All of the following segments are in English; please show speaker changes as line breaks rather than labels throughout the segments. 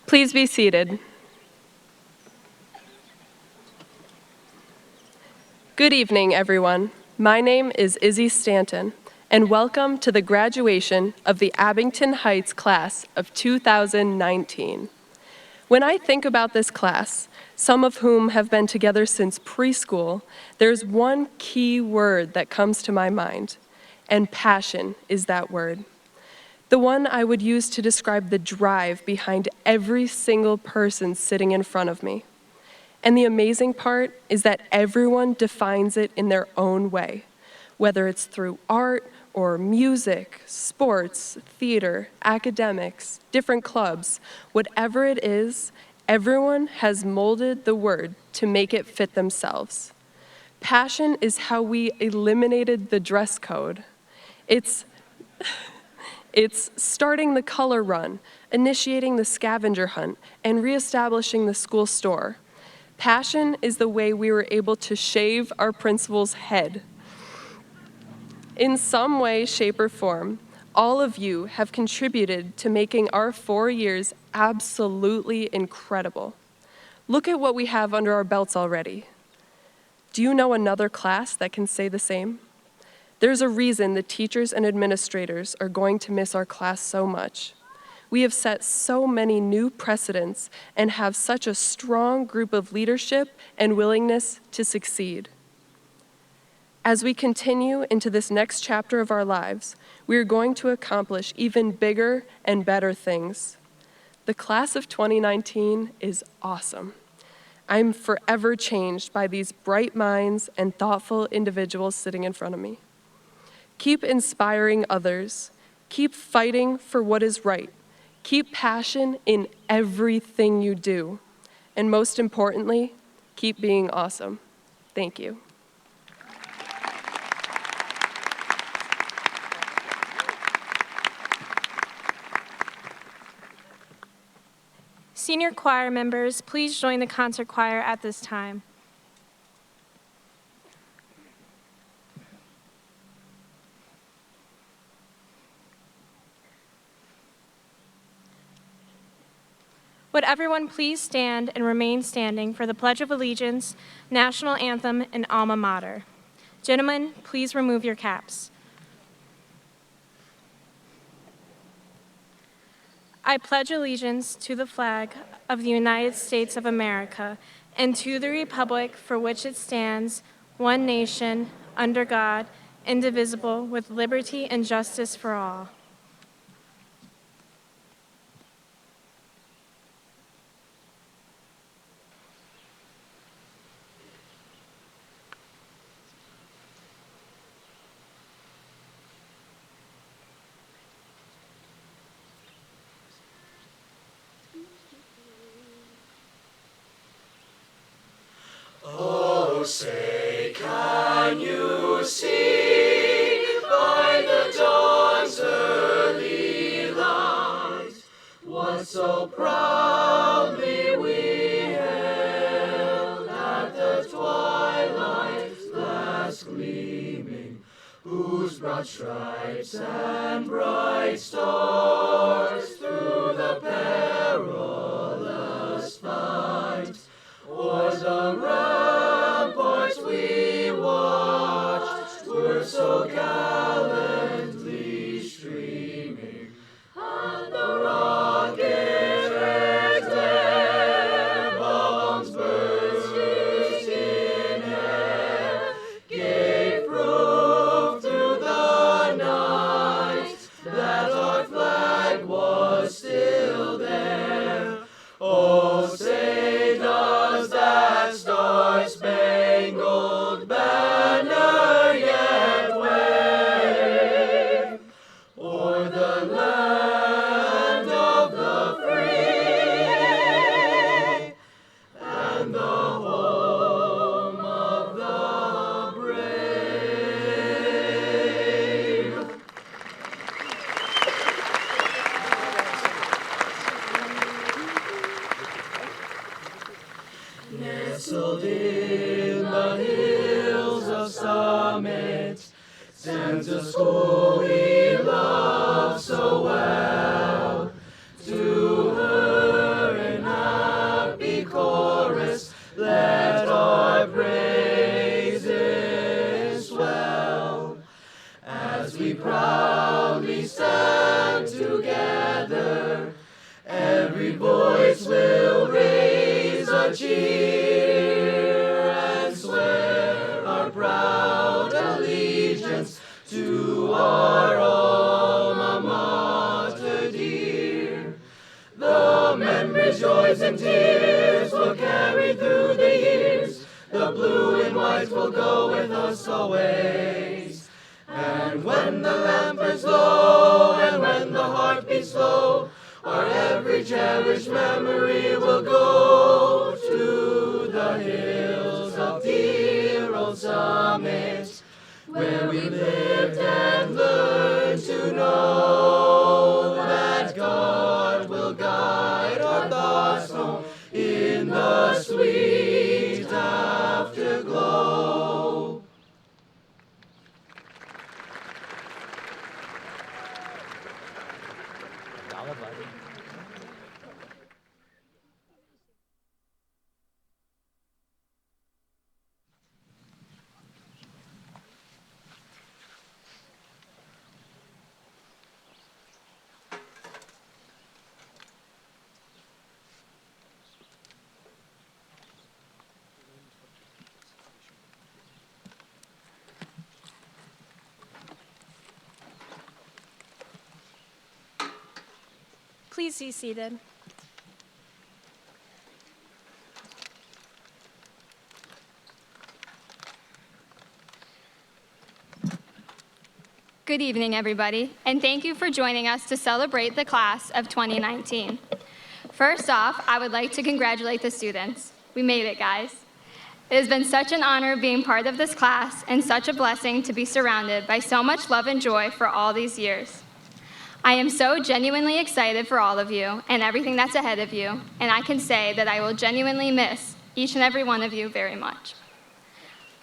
Please be seated. Good evening, everyone. My name is Izzy Stanton, and welcome to the graduation of the Abington Heights class of 2019. When I think about this class, some of whom have been together since preschool, there's one key word that comes to my mind, and passion is that word. The one I would use to describe the drive behind every single person sitting in front of me. And the amazing part is that everyone defines it in their own way, whether it's through art or music, sports, theater, academics, different clubs, whatever it is, everyone has molded the word to make it fit themselves. Passion is how we eliminated the dress code. It's starting the color run, initiating the scavenger hunt, and reestablishing the school store. Passion is the way we were able to shave our principal's head. In some way, shape, or form, all of you have contributed to making our 4 years absolutely incredible. Look at what we have under our belts already. Do you know another class that can say the same? There's a reason the teachers and administrators are going to miss our class so much. We have set so many new precedents and have such a strong group of leadership and willingness to succeed. As we continue into this next chapter of our lives, we are going to accomplish even bigger and better things. The class of 2019 is awesome. I'm forever changed by these bright minds and thoughtful individuals sitting in front of me. Keep inspiring others. Keep fighting for what is right. Keep passion in everything you do. And most importantly, keep being awesome. Thank you.
Senior choir members, please join the concert choir at this time. Would everyone please stand and remain standing for the Pledge of Allegiance, National Anthem, and Alma Mater. Gentlemen, please remove your caps. I pledge allegiance to the flag of the United States of America and to the republic for which it stands, one nation, under God, indivisible, with liberty and justice for all.
Oh, say, can you see by the dawn's early light what so proudly we hailed at the twilight's last gleaming, whose broad stripes and bright stars through the perilous fight o'er the ramparts we watched were so gallantly streaming, and the rocket red glare bombs burst in air gave proof through the night that our flag was still there. Oh, say does that star-spangled banner yet wave o'er the land of the free and the home of the brave? Nestled in the hills of Summit stands a school we love so well. To her cheer and swear our proud allegiance to our alma mater dear. The memories, joys, and tears will carry through the years. The blue and white will go with us always. And when the lamp burns low, and when the heart beats slow, our every cherished memory will go to the hills of dear old Summit, where we lived and learned to know that God will guide our thoughts home in the sweet afterglow.
Please be seated.
Good evening, everybody, and thank you for joining us to celebrate the class of 2019. First off, I would like to congratulate the students. We made it, guys. It has been such an honor being part of this class and such a blessing to be surrounded by so much love and joy for all these years. I am so genuinely excited for all of you and everything that's ahead of you, and I can say that I will genuinely miss each and every one of you very much.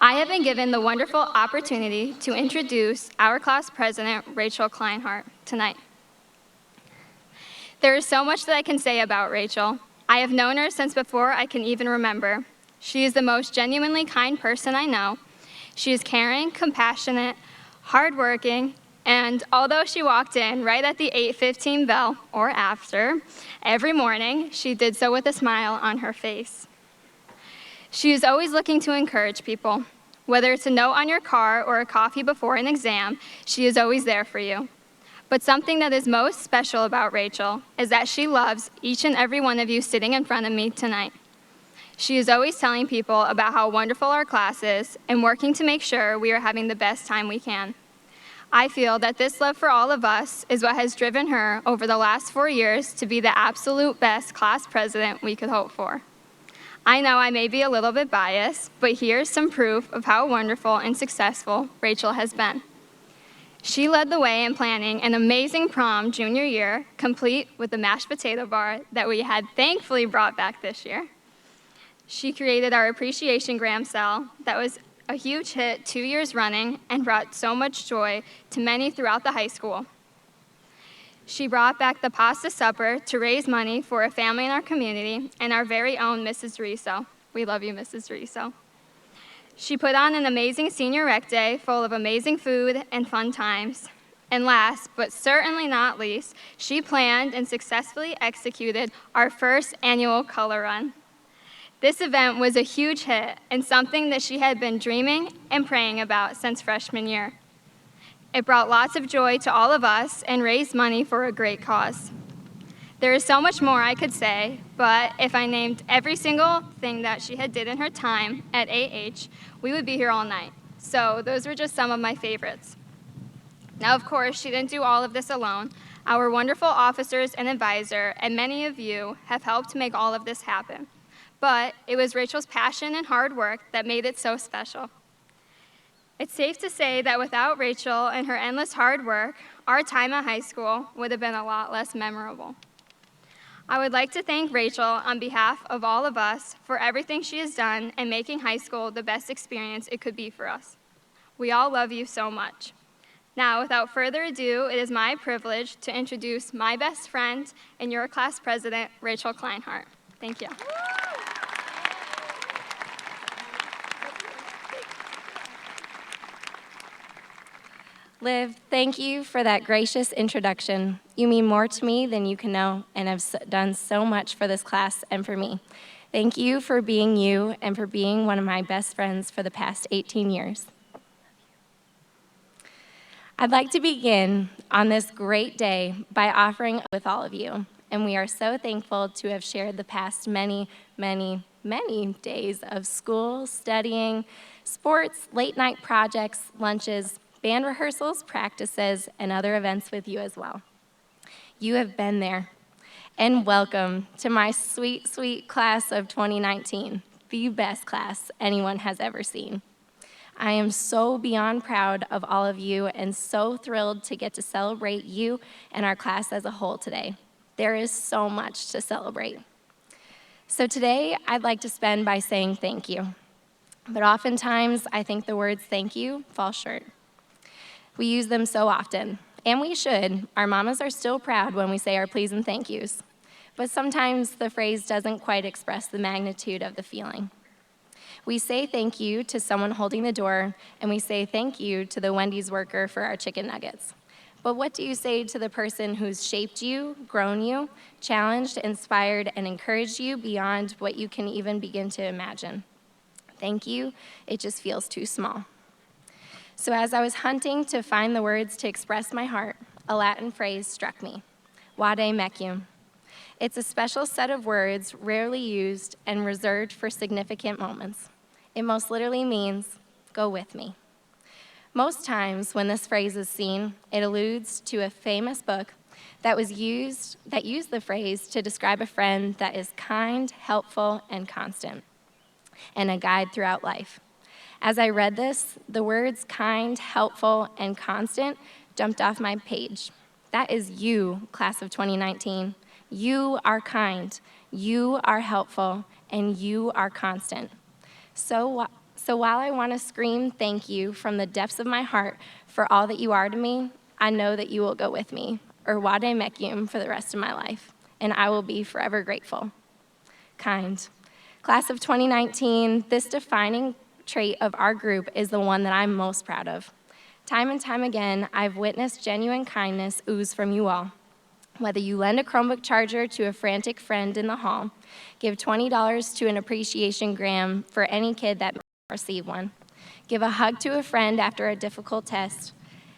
I have been given the wonderful opportunity to introduce our class president, Rachel Kleinhardt, tonight. There is so much that I can say about Rachel. I have known her since before I can even remember. She is the most genuinely kind person I know. She is caring, compassionate, hardworking, and although she walked in right at the 8:15 bell, or after, every morning, she did so with a smile on her face. She is always looking to encourage people. Whether it's a note on your car or a coffee before an exam, she is always there for you. But something that is most special about Rachel is that she loves each and every one of you sitting in front of me tonight. She is always telling people about how wonderful our class is and working to make sure we are having the best time we can. I feel that this love for all of us is what has driven her over the last 4 years to be the absolute best class president we could hope for. I know I may be a little bit biased, but here's some proof of how wonderful and successful Rachel has been. She led the way in planning an amazing prom junior year, complete with the mashed potato bar that we had thankfully brought back this year. She created our appreciation gram cell that was a huge hit 2 years running and brought so much joy to many throughout the high school. She brought back the pasta supper to raise money for a family in our community and our very own Mrs. Riso. We love you, Mrs. Riso. She put on an amazing senior rec day full of amazing food and fun times. And last, but certainly not least, she planned and successfully executed our first annual color run. This event was a huge hit and something that she had been dreaming and praying about since freshman year. It brought lots of joy to all of us and raised money for a great cause. There is so much more I could say, but if I named every single thing that she had did in her time at AH, we would be here all night. So those were just some of my favorites. Now, of course, she didn't do all of this alone. Our wonderful officers and advisor, and many of you, have helped to make all of this happen. But it was Rachel's passion and hard work that made it so special. It's safe to say that without Rachel and her endless hard work, our time at high school would have been a lot less memorable. I would like to thank Rachel on behalf of all of us for everything she has done in making high school the best experience it could be for us. We all love you so much. Now, without further ado, it is my privilege to introduce my best friend and your class president, Rachel Kleinhardt. Thank you.
Liv, thank you for that gracious introduction. You mean more to me than you can know and have done so much for this class and for me. Thank you for being you and for being one of my best friends for the past 18 years. I'd like to begin on this great day by offering with all of you, and we are so thankful to have shared the past many, many, many days of school, studying, sports, late-night projects, lunches, band rehearsals, practices, and other events with you as well. You have been there. And welcome to my sweet, sweet class of 2019, the best class anyone has ever seen. I am so beyond proud of all of you and so thrilled to get to celebrate you and our class as a whole today. There is so much to celebrate. So today, I'd like to spend by saying thank you. But oftentimes, I think the words thank you fall short. We use them so often, and we should. Our mamas are still proud when we say our please and thank yous. But sometimes the phrase doesn't quite express the magnitude of the feeling. We say thank you to someone holding the door, and we say thank you to the Wendy's worker for our chicken nuggets. But what do you say to the person who's shaped you, grown you, challenged, inspired, and encouraged you beyond what you can even begin to imagine? Thank you, it just feels too small. So as I was hunting to find the words to express my heart, a Latin phrase struck me, vade mecum. It's a special set of words rarely used and reserved for significant moments. It most literally means, go with me. Most times when this phrase is seen, it alludes to a famous book that used the phrase to describe a friend that is kind, helpful, and constant, and a guide throughout life. As I read this, the words kind, helpful, and constant jumped off my page. That is you, class of 2019. You are kind, you are helpful, and you are constant. So while I want to scream thank you from the depths of my heart for all that you are to me, I know that you will go with me, or vade mecum for the rest of my life, and I will be forever grateful. Kind. Class of 2019, this defining trait of our group is the one that I'm most proud of. Time and time again, I've witnessed genuine kindness ooze from you all. Whether you lend a Chromebook charger to a frantic friend in the hall, give $20 to an appreciation gram for any kid that may receive one, give a hug to a friend after a difficult test,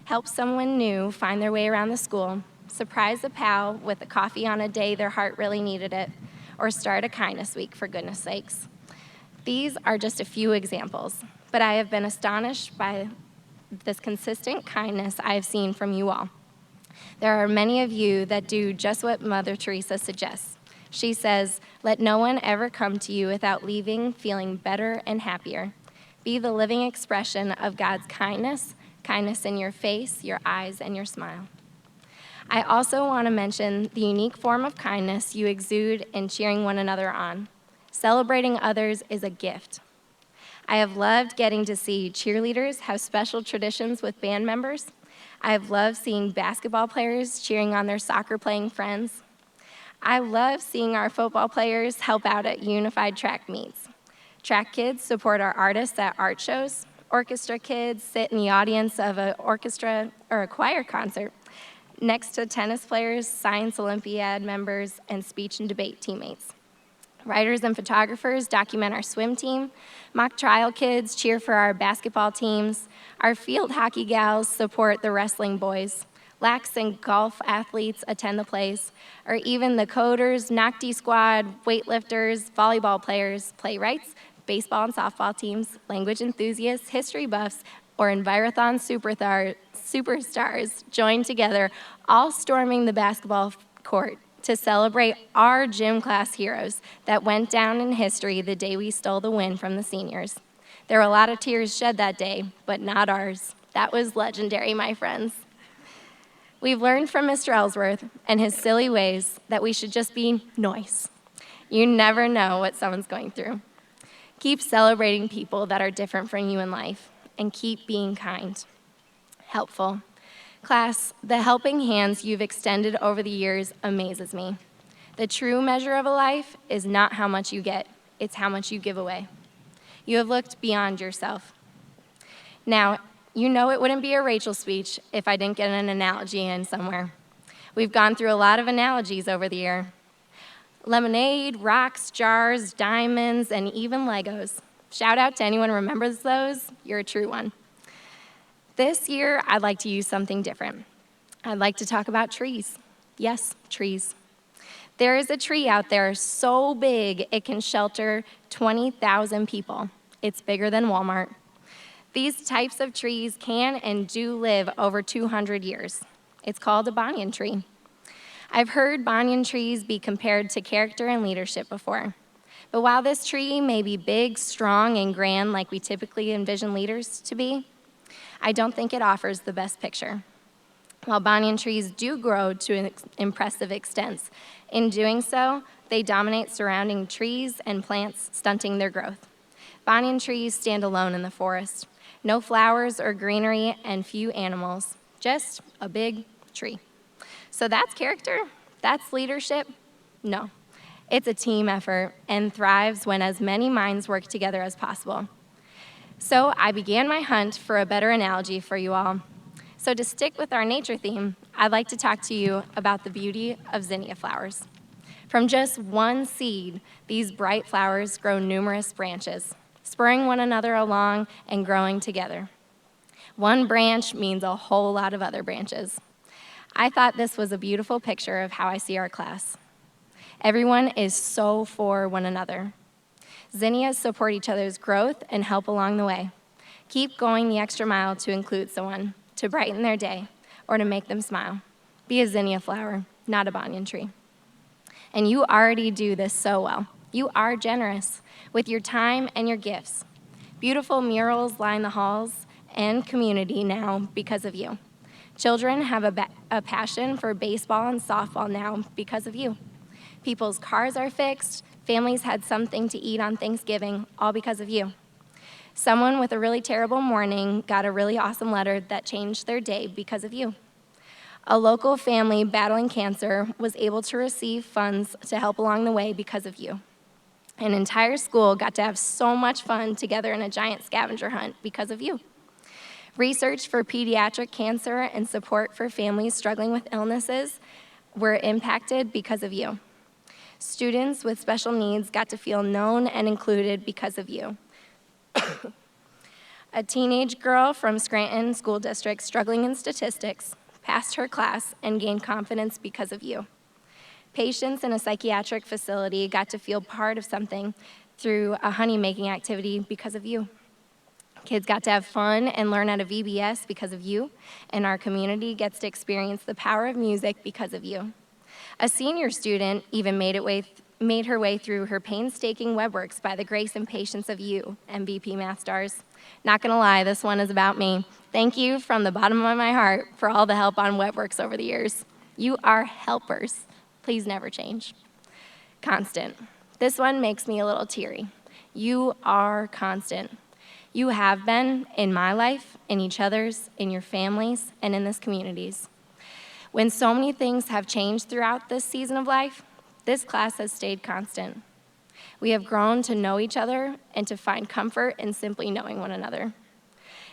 help someone new find their way around the school, surprise a pal with a coffee on a day their heart really needed it, or start a kindness week, for goodness sakes. These are just a few examples, but I have been astonished by this consistent kindness I have seen from you all. There are many of you that do just what Mother Teresa suggests. She says, let no one ever come to you without leaving feeling better and happier. Be the living expression of God's kindness, kindness in your face, your eyes, and your smile. I also want to mention the unique form of kindness you exude in cheering one another on. Celebrating others is a gift. I have loved getting to see cheerleaders have special traditions with band members. I have loved seeing basketball players cheering on their soccer-playing friends. I love seeing our football players help out at unified track meets. Track kids support our artists at art shows. Orchestra kids sit in the audience of an orchestra or a choir concert next to tennis players, science Olympiad members, and speech and debate teammates. Writers and photographers document our swim team. Mock trial kids cheer for our basketball teams. Our field hockey gals support the wrestling boys. Lax and golf athletes attend the plays. Or even the coders, Nocti squad, weightlifters, volleyball players, playwrights, baseball and softball teams, language enthusiasts, history buffs, or Envirothon superstars join together, all storming the basketball court to celebrate our gym class heroes that went down in history the day we stole the win from the seniors. There were a lot of tears shed that day, but not ours. That was legendary, my friends. We've learned from Mr. Ellsworth and his silly ways that we should just be nice. You never know what someone's going through. Keep celebrating people that are different from you in life, and keep being kind. Helpful. Class, the helping hands you've extended over the years amazes me. The true measure of a life is not how much you get, it's how much you give away. You have looked beyond yourself. Now, you know it wouldn't be a Rachel speech if I didn't get an analogy in somewhere. We've gone through a lot of analogies over the year. Lemonade, rocks, jars, diamonds, and even Legos. Shout out to anyone who remembers those. You're a true one. This year, I'd like to use something different. I'd like to talk about trees. Yes, trees. There is a tree out there so big it can shelter 20,000 people. It's bigger than Walmart. These types of trees can and do live over 200 years. It's called a banyan tree. I've heard banyan trees be compared to character and leadership before. But while this tree may be big, strong, and grand like we typically envision leaders to be, I don't think it offers the best picture. While banyan trees do grow to impressive extents, in doing so, they dominate surrounding trees and plants, stunting their growth. Banyan trees stand alone in the forest. No flowers or greenery and few animals, just a big tree. So that's character? That's leadership? No. It's a team effort and thrives when as many minds work together as possible. So I began my hunt for a better analogy for you all. So to stick with our nature theme, I'd like to talk to you about the beauty of zinnia flowers. From just one seed, these bright flowers grow numerous branches, spurring one another along and growing together. One branch means a whole lot of other branches. I thought this was a beautiful picture of how I see our class. Everyone is so for one another. Zinnias support each other's growth and help along the way. Keep going the extra mile to include someone, to brighten their day, or to make them smile. Be a zinnia flower, not a banyan tree. And you already do this so well. You are generous with your time and your gifts. Beautiful murals line the halls and community now because of you. Children have a passion for baseball and softball now because of you. People's cars are fixed. Families had something to eat on Thanksgiving, all because of you. Someone with a really terrible morning got a really awesome letter that changed their day because of you. A local family battling cancer was able to receive funds to help along the way because of you. An entire school got to have so much fun together in a giant scavenger hunt because of you. Research for pediatric cancer and support for families struggling with illnesses were impacted because of you. Students with special needs got to feel known and included because of you. A teenage girl from Scranton School District struggling in statistics passed her class and gained confidence because of you. Patients in a psychiatric facility got to feel part of something through a honey-making activity because of you. Kids got to have fun and learn at a VBS because of you, and our community gets to experience the power of music because of you. A senior student even made her way through her painstaking WebWorks by the grace and patience of you, MVP Math Stars. Not gonna lie, this one is about me. Thank you from the bottom of my heart for all the help on WebWorks over the years. You are helpers. Please never change. Constant. This one makes me a little teary. You are constant. You have been in my life, in each other's, in your families, and in this community's. When so many things have changed throughout this season of life, this class has stayed constant. We have grown to know each other and to find comfort in simply knowing one another.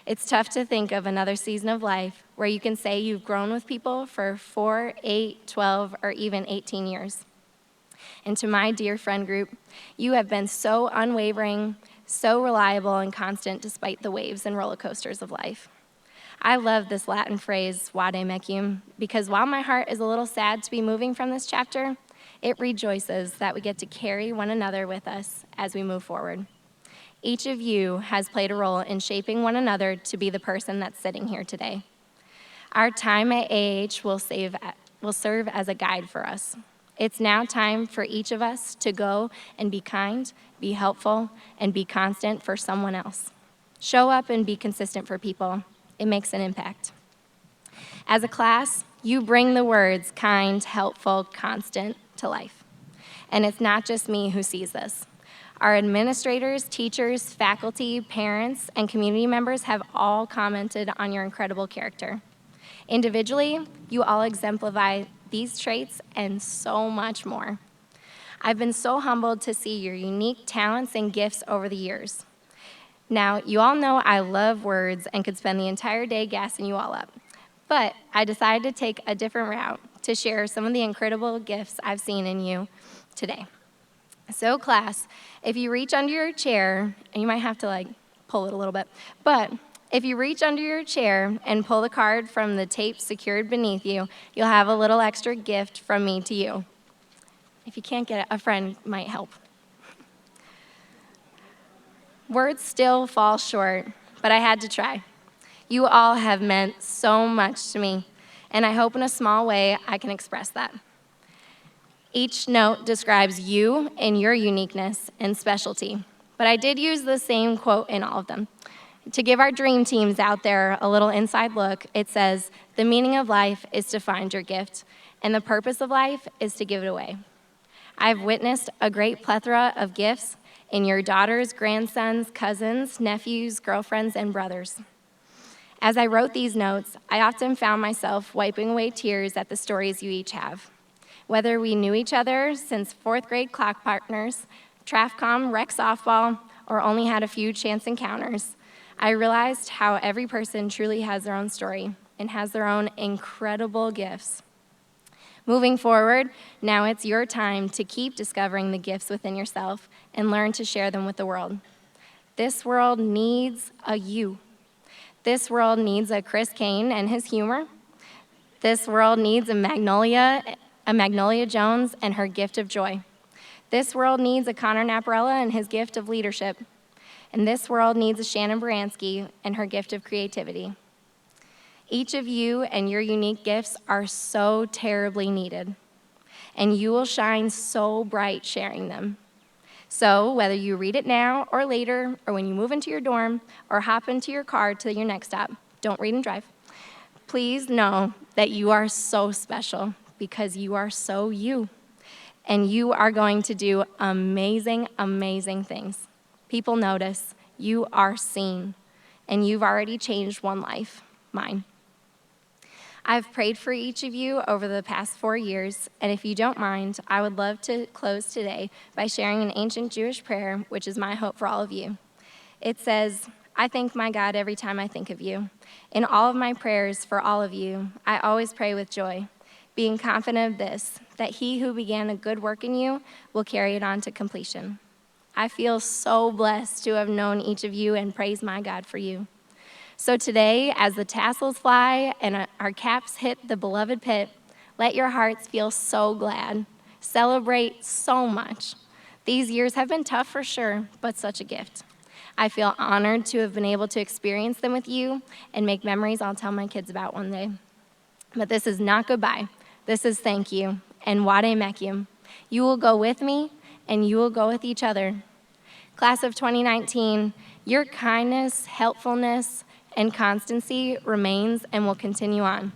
It's tough to think of another season of life where you can say you've grown with people for 4, 8, 12, or even 18 years. And to my dear friend group, you have been so unwavering, so reliable and constant despite the waves and roller coasters of life. I love this Latin phrase, vade mecum, because while my heart is a little sad to be moving from this chapter, it rejoices that we get to carry one another with us as we move forward. Each of you has played a role in shaping one another to be the person that's sitting here today. Our time at will serve as a guide for us. It's now time for each of us to go and be kind, be helpful, and be constant for someone else. Show up and be consistent for people. It makes an impact. As a class, you bring the words kind, helpful, constant to life. And it's not just me who sees this. Our administrators, teachers, faculty, parents, and community members have all commented on your incredible character. Individually, you all exemplify these traits and so much more. I've been so humbled to see your unique talents and gifts over the years. Now, you all know I love words and could spend the entire day gassing you all up. But I decided to take a different route to share some of the incredible gifts I've seen in you today. So class, if you reach under your chair, and you might have to like pull it a little bit, but if you reach under your chair and pull the card from the tape secured beneath you, you'll have a little extra gift from me to you. If you can't get it, a friend might help. Words still fall short, but I had to try. You all have meant so much to me, and I hope in a small way I can express that. Each note describes you and your uniqueness and specialty, but I did use the same quote in all of them. To give our dream teams out there a little inside look, it says, "The meaning of life is to find your gift, and the purpose of life is to give it away." I've witnessed a great plethora of gifts in your daughters, grandsons, cousins, nephews, girlfriends, and brothers. As I wrote these notes, I often found myself wiping away tears at the stories you each have. Whether we knew each other since 4th grade clock partners, TRAFCOM, rec softball, or only had a few chance encounters, I realized how every person truly has their own story and has their own incredible gifts. Moving forward, now it's your time to keep discovering the gifts within yourself and learn to share them with the world. This world needs a you. This world needs a Chris Kane and his humor. This world needs a Magnolia Jones and her gift of joy. This world needs a Connor Naparella and his gift of leadership. And this world needs a Shannon Baranski and her gift of creativity. Each of you and your unique gifts are so terribly needed, and you will shine so bright sharing them. So whether you read it now or later, or when you move into your dorm, or hop into your car to your next stop, don't read and drive, please know that you are so special because you are so you. And you are going to do amazing, amazing things. People notice, you are seen, and you've already changed one life, mine. I've prayed for each of you over the past 4 years, and if you don't mind, I would love to close today by sharing an ancient Jewish prayer, which is my hope for all of you. It says, "I thank my God every time I think of you. In all of my prayers for all of you, I always pray with joy, being confident of this, that he who began a good work in you will carry it on to completion." I feel so blessed to have known each of you and praise my God for you. So today, as the tassels fly and our caps hit the beloved Pitt, let your hearts feel so glad. Celebrate so much. These years have been tough for sure, but such a gift. I feel honored to have been able to experience them with you and make memories I'll tell my kids about one day. But this is not goodbye. This is thank you and Wade Mekyum. You will go with me and you will go with each other. Class of 2019, your kindness, helpfulness, and constancy remains and will continue on.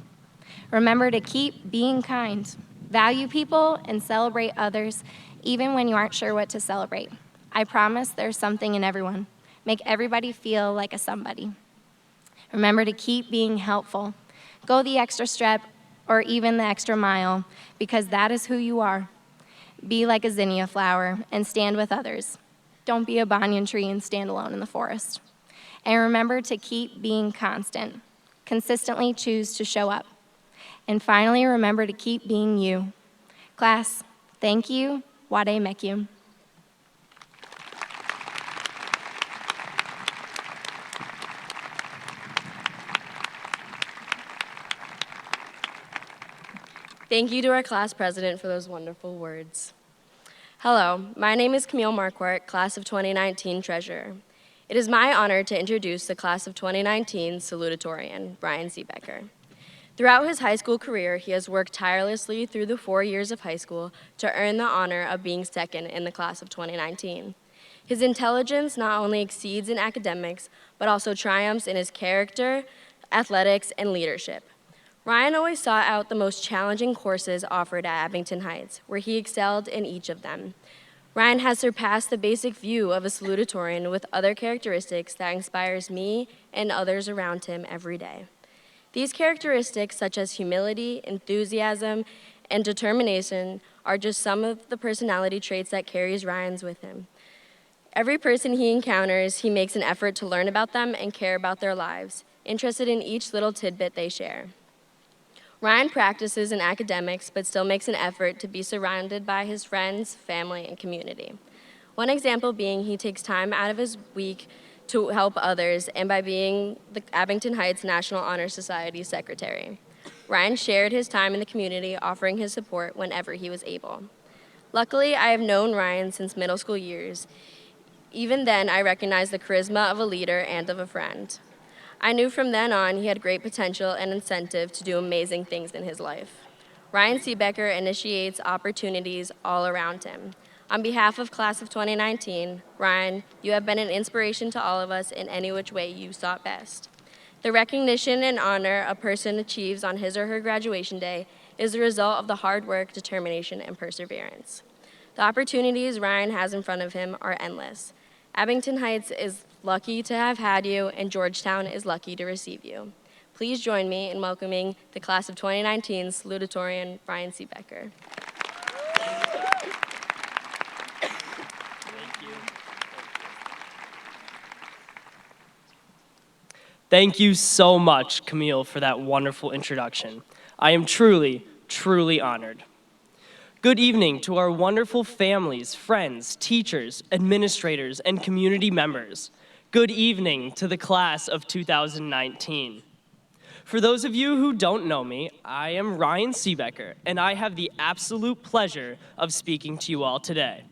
Remember to keep being kind, value people, and celebrate others, even when you aren't sure what to celebrate. I promise there's something in everyone. Make everybody feel like a somebody. Remember to keep being helpful. Go the extra step or even the extra mile, because that is who you are. Be like a zinnia flower and stand with others. Don't be a banyan tree and stand alone in the forest. And remember to keep being constant. Consistently choose to show up. And finally, remember to keep being you. Class, thank you. Wade Mekyum.
Thank you to our class president for those wonderful words. Hello, my name is Camille Marquardt, class of 2019 treasurer. It is my honor to introduce the class of 2019 salutatorian, Brian Ziebecker. Throughout his high school career, he has worked tirelessly through the 4 years of high school to earn the honor of being second in the class of 2019. His intelligence not only exceeds in academics, but also triumphs in his character, athletics, and leadership. Ryan always sought out the most challenging courses offered at Abington Heights, where he excelled in each of them. Ryan has surpassed the basic view of a salutatorian with other characteristics that inspires me and others around him every day. These characteristics, such as humility, enthusiasm, and determination, are just some of the personality traits that carries Ryan's with him. Every person he encounters, he makes an effort to learn about them and care about their lives, interested in each little tidbit they share. Ryan practices in academics, but still makes an effort to be surrounded by his friends, family, and community. One example being he takes time out of his week to help others, and by being the Abington Heights National Honor Society secretary. Ryan shared his time in the community, offering his support whenever he was able. Luckily, I have known Ryan since middle school years. Even then, I recognized the charisma of a leader and of a friend. I knew from then on he had great potential and incentive to do amazing things in his life. Ryan Seebecker initiates opportunities all around him. On behalf of Class of 2019, Ryan, you have been an inspiration to all of us in any which way you saw best. The recognition and honor a person achieves on his or her graduation day is the result of the hard work, determination, and perseverance. The opportunities Ryan has in front of him are endless. Abington Heights is lucky to have had you, and Georgetown is lucky to receive you. Please join me in welcoming the Class of 2019's salutatorian, Ryan Seebecker.
Thank you so much, Camille, for that wonderful introduction. I am truly, truly honored. Good evening to our wonderful families, friends, teachers, administrators, and community members. Good evening to the class of 2019. For those of you who don't know me, I am Ryan Seebecker, and I have the absolute pleasure of speaking to you all today.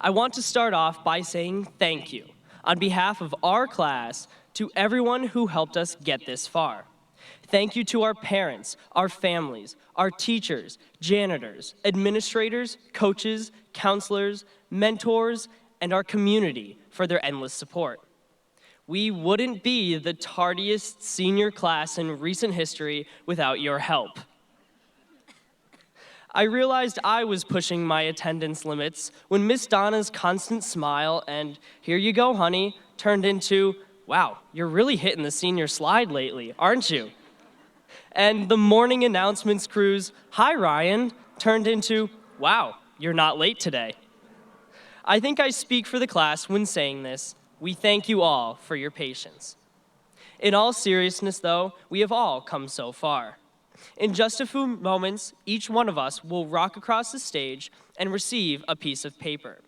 I want to start off by saying thank you on behalf of our class to everyone who helped us get this far. Thank you to our parents, our families, our teachers, janitors, administrators, coaches, counselors, mentors, and our community for their endless support. We wouldn't be the tardiest senior class in recent history without your help. I realized I was pushing my attendance limits when Miss Donna's constant smile and "here you go, honey" turned into, "wow, you're really hitting the senior slide lately, aren't you?" And the morning announcements crew's "hi, Ryan" turned into, "wow, you're not late today." I think I speak for the class when saying this. We thank you all for your patience. In all seriousness, though, we have all come so far. In just a few moments, each one of us will rock across the stage and receive a piece of paper.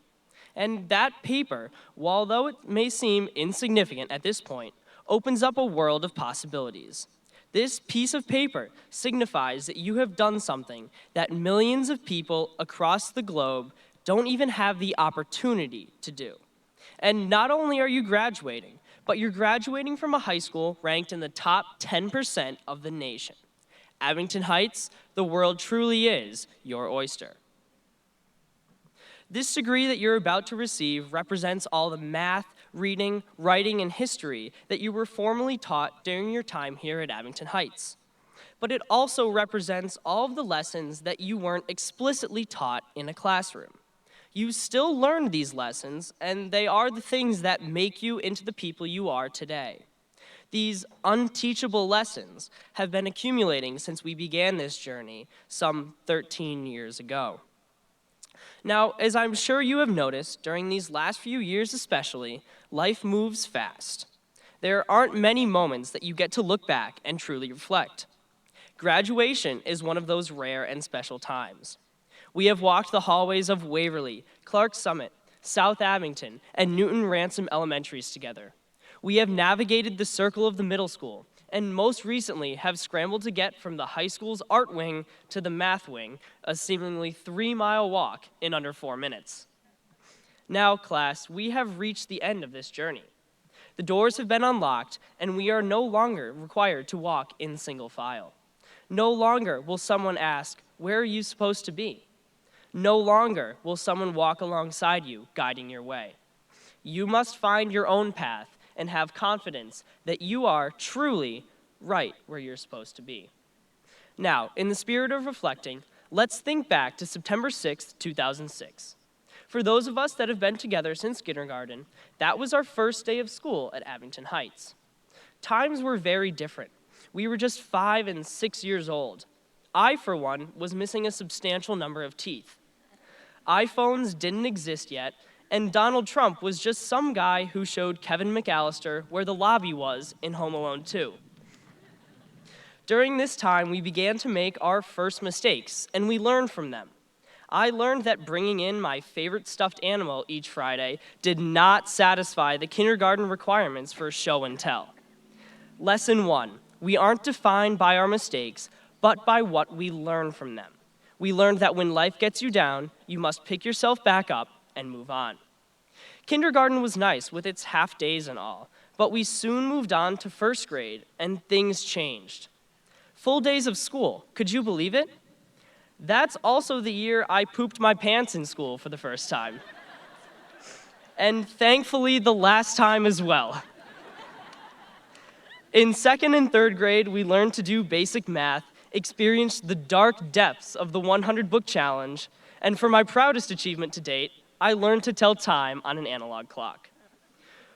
And that paper, although it may seem insignificant at this point, opens up a world of possibilities. This piece of paper signifies that you have done something that millions of people across the globe don't even have the opportunity to do. And not only are you graduating, but you're graduating from a high school ranked in the top 10% of the nation. Abington Heights, the world truly is your oyster. This degree that you're about to receive represents all the math, reading, writing, and history that you were formally taught during your time here at Abington Heights. But it also represents all of the lessons that you weren't explicitly taught in a classroom. You still learned these lessons, and they are the things that make you into the people you are today. These unteachable lessons have been accumulating since we began this journey some 13 years ago. Now, as I'm sure you have noticed, during these last few years especially, life moves fast. There aren't many moments that you get to look back and truly reflect. Graduation is one of those rare and special times. We have walked the hallways of Waverly, Clark Summit, South Abington, and Newton Ransom Elementaries together. We have navigated the circle of the middle school, and most recently have scrambled to get from the high school's art wing to the math wing, a seemingly 3-mile walk in under 4 minutes. Now, class, we have reached the end of this journey. The doors have been unlocked, and we are no longer required to walk in single file. No longer will someone ask, "Where are you supposed to be?" No longer will someone walk alongside you, guiding your way. You must find your own path and have confidence that you are truly right where you're supposed to be. Now, in the spirit of reflecting, let's think back to September 6th, 2006. For those of us that have been together since kindergarten, that was our first day of school at Abington Heights. Times were very different. We were just 5 and 6 years old. I, for one, was missing a substantial number of teeth. iPhones didn't exist yet, and Donald Trump was just some guy who showed Kevin McAllister where the lobby was in Home Alone 2. During this time, we began to make our first mistakes, and we learned from them. I learned that bringing in my favorite stuffed animal each Friday did not satisfy the kindergarten requirements for show and tell. Lesson 1, we aren't defined by our mistakes, but by what we learn from them. We learned that when life gets you down, you must pick yourself back up and move on. Kindergarten was nice with its half days and all, but we soon moved on to first grade and things changed. Full days of school, could you believe it? That's also the year I pooped my pants in school for the first time. And thankfully, the last time as well. In second and third grade, we learned to do basic math, experienced the dark depths of the 100 book challenge, and for my proudest achievement to date, I learned to tell time on an analog clock.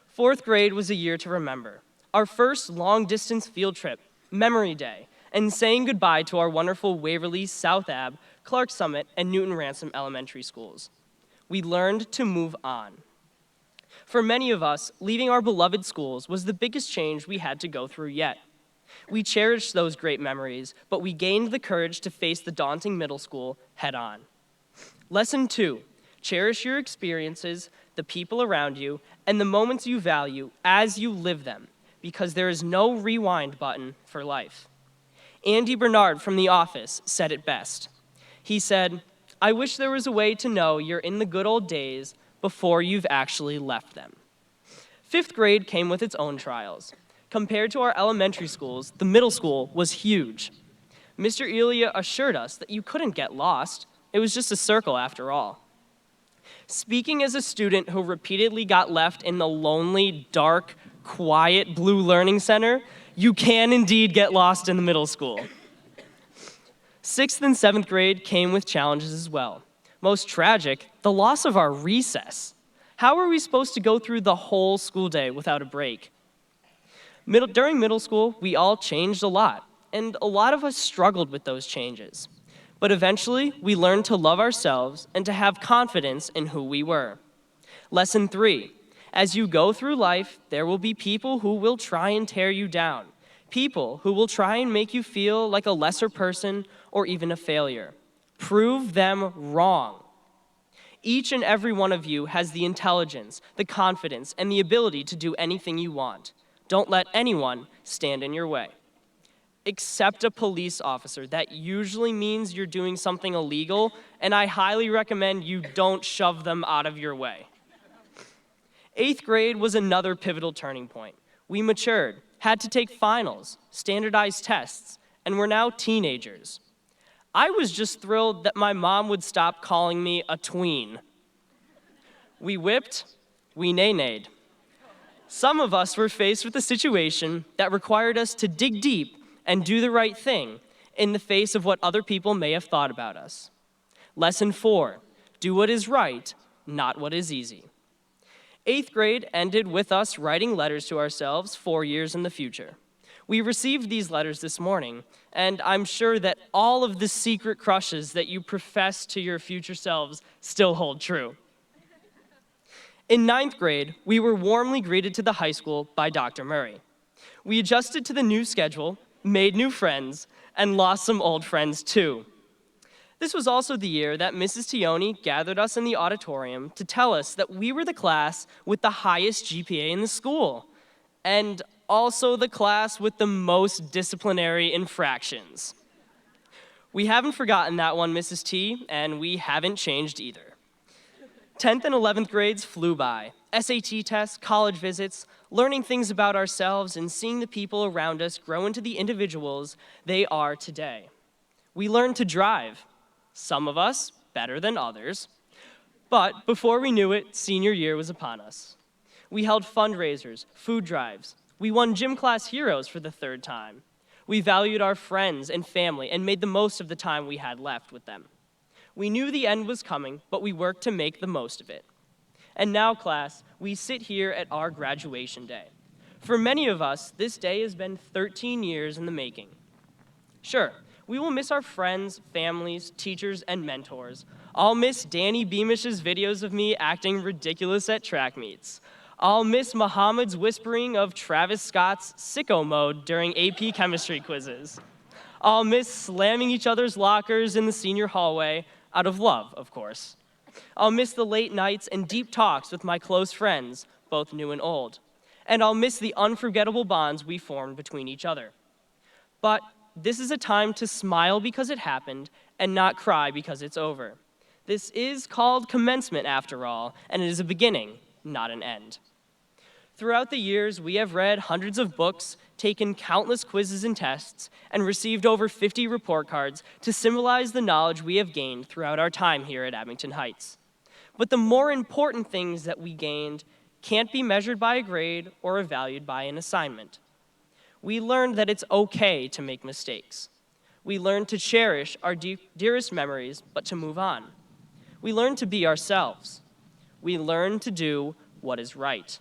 Fourth grade was a year to remember. Our first long-distance field trip, Memory Day, and saying goodbye to our wonderful Waverly, South Ave, Clark Summit, and Newton Ransom elementary schools. We learned to move on. For many of us, leaving our beloved schools was the biggest change we had to go through yet. We cherished those great memories, but we gained the courage to face the daunting middle school head on. Lesson 2, cherish your experiences, the people around you, and the moments you value as you live them, because there is no rewind button for life. Andy Bernard from The Office said it best. He said, "I wish there was a way to know you're in the good old days before you've actually left them." Fifth grade came with its own trials. Compared to our elementary schools, the middle school was huge. Mr. Elia assured us that you couldn't get lost. It was just a circle after all. Speaking as a student who repeatedly got left in the lonely, dark, quiet Blue Learning Center, you can indeed get lost in the middle school. Sixth and seventh grade came with challenges as well. Most tragic, the loss of our recess. How are we supposed to go through the whole school day without a break? During middle school, we all changed a lot, and a lot of us struggled with those changes. But eventually, we learned to love ourselves and to have confidence in who we were. Lesson 3, as you go through life, there will be people who will try and tear you down, people who will try and make you feel like a lesser person or even a failure. Prove them wrong. Each and every one of you has the intelligence, the confidence, and the ability to do anything you want. Don't let anyone stand in your way. Except a police officer. That usually means you're doing something illegal, and I highly recommend you don't shove them out of your way. Eighth grade was another pivotal turning point. We matured, had to take finals, standardized tests, and we're now teenagers. I was just thrilled that my mom would stop calling me a tween. We whipped, we nay-nayed. Some of us were faced with a situation that required us to dig deep and do the right thing in the face of what other people may have thought about us. Lesson 4, do what is right, not what is easy. Eighth grade ended with us writing letters to ourselves 4 years in the future. We received these letters this morning, and I'm sure that all of the secret crushes that you profess to your future selves still hold true. In ninth grade, we were warmly greeted to the high school by Dr. Murray. We adjusted to the new schedule, made new friends, and lost some old friends too. This was also the year that Mrs. Tioni gathered us in the auditorium to tell us that we were the class with the highest GPA in the school, and also the class with the most disciplinary infractions. We haven't forgotten that one, Mrs. T, and we haven't changed either. 10th and 11th grades flew by. SAT tests, college visits, learning things about ourselves, and seeing the people around us grow into the individuals they are today. We learned to drive. Some of us better than others. But before we knew it, senior year was upon us. We held fundraisers, food drives. We won gym class heroes for the 3rd time. We valued our friends and family and made the most of the time we had left with them. We knew the end was coming, but we worked to make the most of it. And now, class, we sit here at our graduation day. For many of us, this day has been 13 years in the making. Sure, we will miss our friends, families, teachers, and mentors. I'll miss Danny Beamish's videos of me acting ridiculous at track meets. I'll miss Muhammad's whispering of Travis Scott's sicko mode during AP chemistry quizzes. I'll miss slamming each other's lockers in the senior hallway, out of love, of course. I'll miss the late nights and deep talks with my close friends, both new and old. And I'll miss the unforgettable bonds we formed between each other. But this is a time to smile because it happened and not cry because it's over. This is called commencement after all, and it is a beginning, not an end. Throughout the years, we have read hundreds of books, taken countless quizzes and tests, and received over 50 report cards to symbolize the knowledge we have gained throughout our time here at Abington Heights. But the more important things that we gained can't be measured by a grade or evaluated by an assignment. We learned that it's okay to make mistakes. We learned to cherish our dearest memories, but to move on. We learned to be ourselves. We learned to do what is right.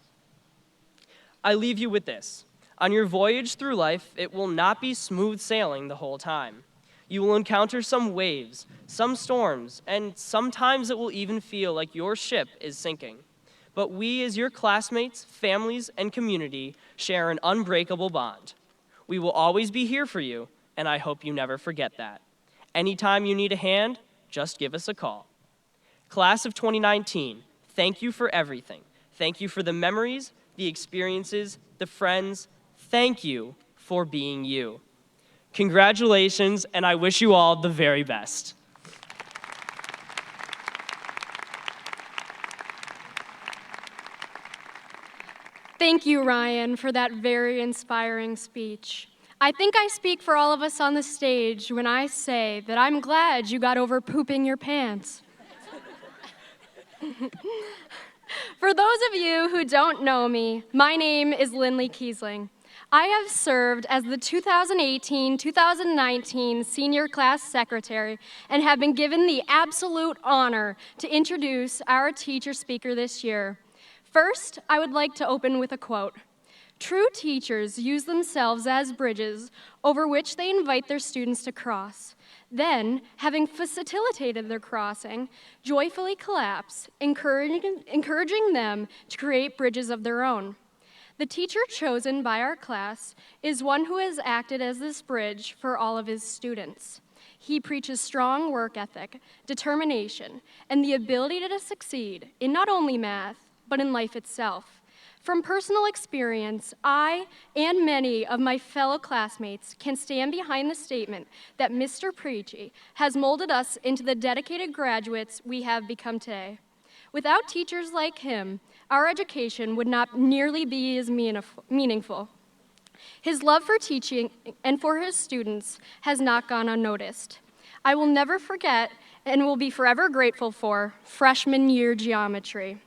I leave you with this. On your voyage through life, it will not be smooth sailing the whole time. You will encounter some waves, some storms, and sometimes it will even feel like your ship is sinking. But we, as your classmates, families, and community, share an unbreakable bond. We will always be here for you, and I hope you never forget that. Anytime you need a hand, just give us a call. Class of 2019, thank you for everything. Thank you for the memories, the experiences, the friends. Thank you for being you. Congratulations, and I wish you all the very best.
Thank you, Ryan, for that very inspiring speech. I think I speak for all of us on the stage when I say that I'm glad you got over pooping your pants. For those of you who don't know me, my name is Lindley Kiesling. I have served as the 2018-2019 Senior Class Secretary and have been given the absolute honor to introduce our teacher speaker this year. First, I would like to open with a quote. True teachers use themselves as bridges over which they invite their students to cross. Then, having facilitated their crossing, joyfully collapse, encouraging them to create bridges of their own. The teacher chosen by our class is one who has acted as this bridge for all of his students. He preaches strong work ethic, determination, and the ability to succeed in not only math, but in life itself. From personal experience, I and many of my fellow classmates can stand behind the statement that Mr. Preachy has molded us into the dedicated graduates we have become today. Without teachers like him, our education would not nearly be as meaningful. His love for teaching and for his students has not gone unnoticed. I will never forget and will be forever grateful for freshman year geometry.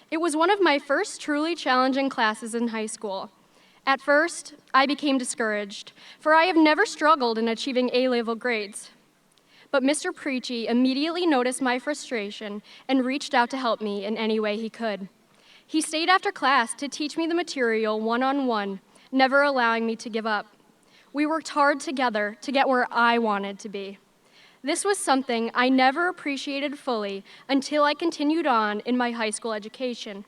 It was one of my first truly challenging classes in high school. At first, I became discouraged, for I have never struggled in achieving A-level grades. But Mr. Preachy immediately noticed my frustration and reached out to help me in any way he could. He stayed after class to teach me the material one-on-one, never allowing me to give up. We worked hard together to get where I wanted to be. This was something I never appreciated fully until I continued on in my high school education.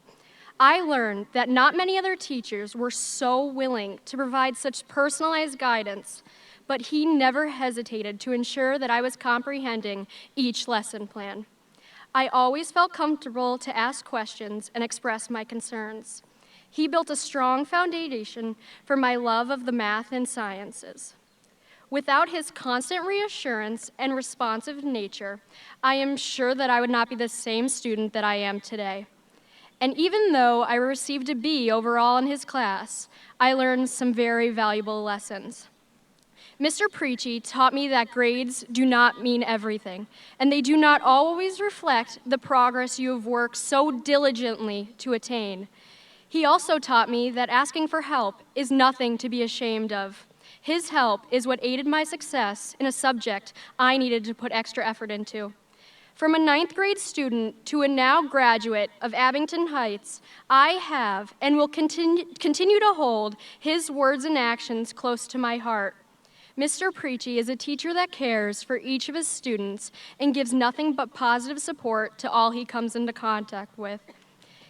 I learned that not many other teachers were so willing to provide such personalized guidance, but he never hesitated to ensure that I was comprehending each lesson plan. I always felt comfortable to ask questions and express my concerns. He built a strong foundation for my love of the math and sciences. Without his constant reassurance and responsive nature, I am sure that I would not be the same student that I am today. And even though I received a B overall in his class, I learned some very valuable lessons. Mr. Preachy taught me that grades do not mean everything, and they do not always reflect the progress you have worked so diligently to attain. He also taught me that asking for help is nothing to be ashamed of. His help is what aided my success in a subject I needed to put extra effort into. From a 9th grade student to a now graduate of Abington Heights, I have and will continue to hold his words and actions close to my heart. Mr. Preachy is a teacher that cares for each of his students and gives nothing but positive support to all he comes into contact with.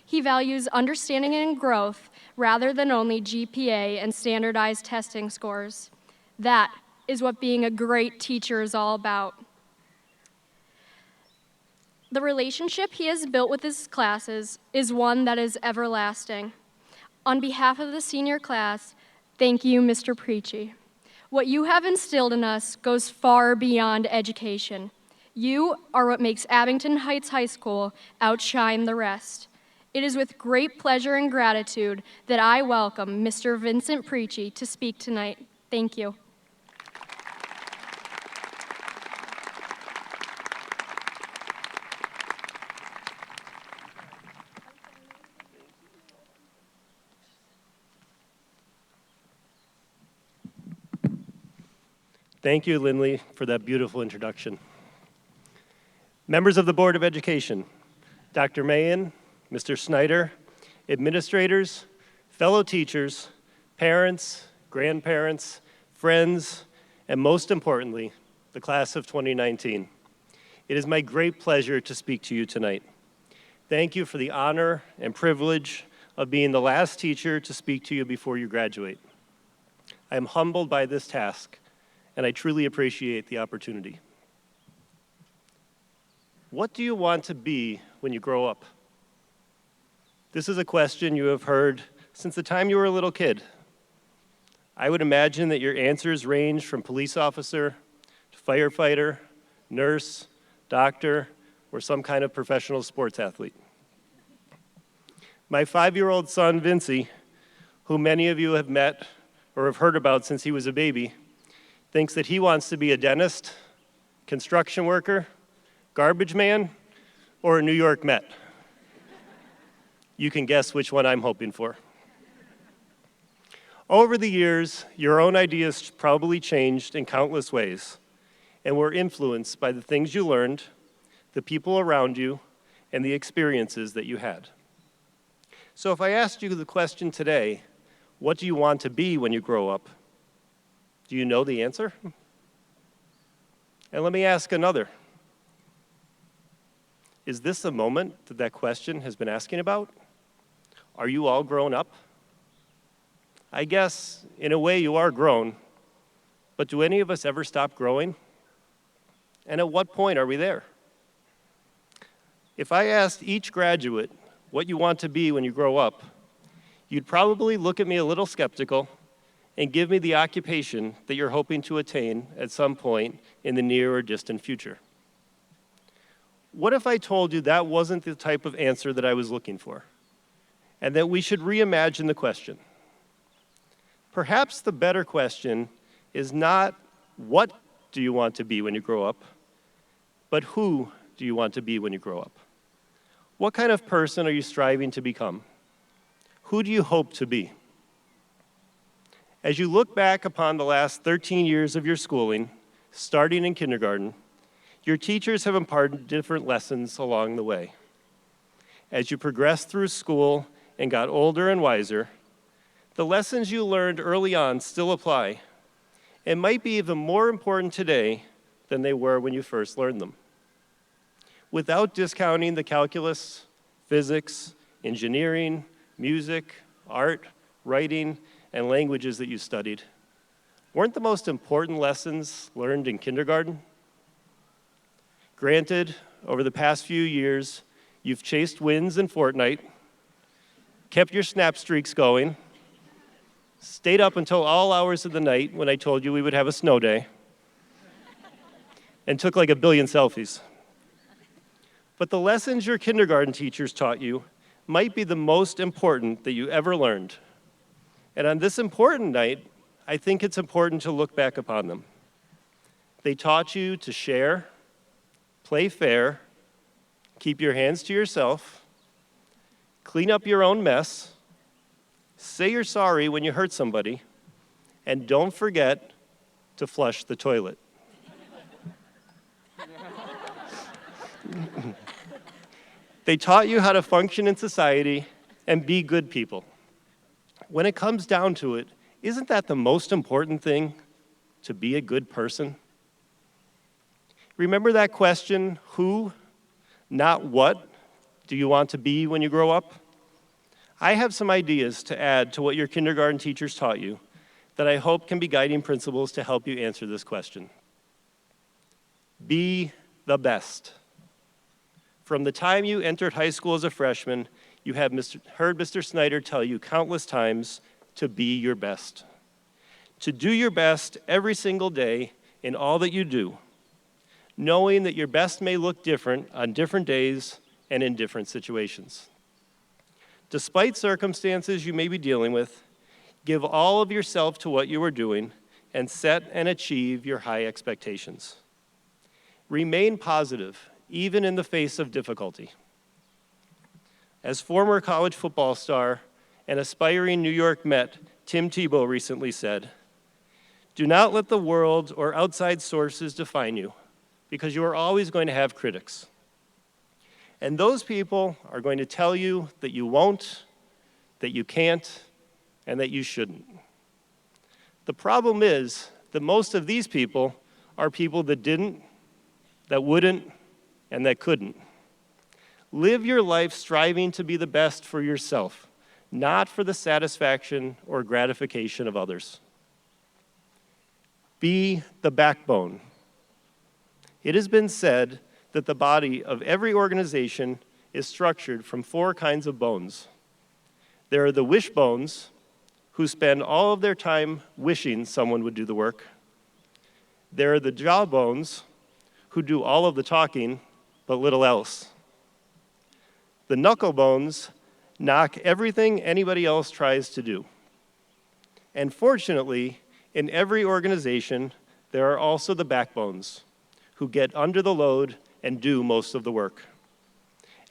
He values understanding and growth rather than only GPA and standardized testing scores. That is what being a great teacher is all about. The relationship he has built with his classes is one that is everlasting. On behalf of the senior class, thank you, Mr. Preachy. What you have instilled in us goes far beyond education. You are what makes Abington Heights High School outshine the rest. It is with great pleasure and gratitude that I welcome Mr. Vincent Preachy to speak tonight. Thank you.
Thank you, Lindley, for that beautiful introduction. Members of the Board of Education, Dr. Mahan, Mr. Snyder, administrators, fellow teachers, parents, grandparents, friends, and most importantly, the class of 2019. It is my great pleasure to speak to you tonight. Thank you for the honor and privilege of being the last teacher to speak to you before you graduate. I am humbled by this task, and I truly appreciate the opportunity. What do you want to be when you grow up? This is a question you have heard since the time you were a little kid. I would imagine that your answers range from police officer to firefighter, nurse, doctor, or some kind of professional sports athlete. My 5-year-old son, Vincey, who many of you have met or have heard about since he was a baby, thinks that he wants to be a dentist, construction worker, garbage man, or a New York Met. You can guess which one I'm hoping for. Over the years, your own ideas probably changed in countless ways and were influenced by the things you learned, the people around you, and the experiences that you had. So if I asked you the question today, what do you want to be when you grow up? Do you know the answer? And let me ask another. Is this the moment that that question has been asking about? Are you all grown up? I guess, in a way, you are grown, but do any of us ever stop growing? And at what point are we there? If I asked each graduate what you want to be when you grow up, you'd probably look at me a little skeptical and give me the occupation that you're hoping to attain at some point in the near or distant future. What if I told you that wasn't the type of answer that I was looking for, and that we should reimagine the question? Perhaps the better question is not what do you want to be when you grow up, but who do you want to be when you grow up? What kind of person are you striving to become? Who do you hope to be? As you look back upon the last 13 years of your schooling, starting in kindergarten, your teachers have imparted different lessons along the way. As you progressed through school and got older and wiser, the lessons you learned early on still apply and might be even more important today than they were when you first learned them. Without discounting the calculus, physics, engineering, music, art, writing, and languages that you studied, weren't the most important lessons learned in kindergarten? Granted, over the past few years, you've chased wins in Fortnite, kept your snap streaks going, stayed up until all hours of the night when I told you we would have a snow day, and took like 1 billion selfies. But the lessons your kindergarten teachers taught you might be the most important that you ever learned. And on this important night, I think it's important to look back upon them. They taught you to share, play fair, keep your hands to yourself, clean up your own mess, say you're sorry when you hurt somebody, and don't forget to flush the toilet. They taught you how to function in society and be good people. When it comes down to it, isn't that the most important thing, to be a good person? Remember that question, who, not what, do you want to be when you grow up? I have some ideas to add to what your kindergarten teachers taught you that I hope can be guiding principles to help you answer this question. Be the best. From the time you entered high school as a freshman, you have heard Mr. Snyder tell you countless times to be your best. To do your best every single day in all that you do, knowing that your best may look different on different days and in different situations. Despite circumstances you may be dealing with, give all of yourself to what you are doing and set and achieve your high expectations. Remain positive, even in the face of difficulty. As former college football star and aspiring New York Met Tim Tebow recently said, "Do not let the world or outside sources define you, because you are always going to have critics. And those people are going to tell you that you won't, that you can't, and that you shouldn't. The problem is that most of these people are people that didn't, that wouldn't, and that couldn't. Live your life striving to be the best for yourself, not for the satisfaction or gratification of others. Be the backbone. It has been said that the body of every organization is structured from 4 kinds of bones. There are the wishbones, who spend all of their time wishing someone would do the work. There are the jawbones, who do all of the talking, but little else. The knucklebones knock everything anybody else tries to do. And fortunately, in every organization, there are also the backbones, who get under the load and do most of the work.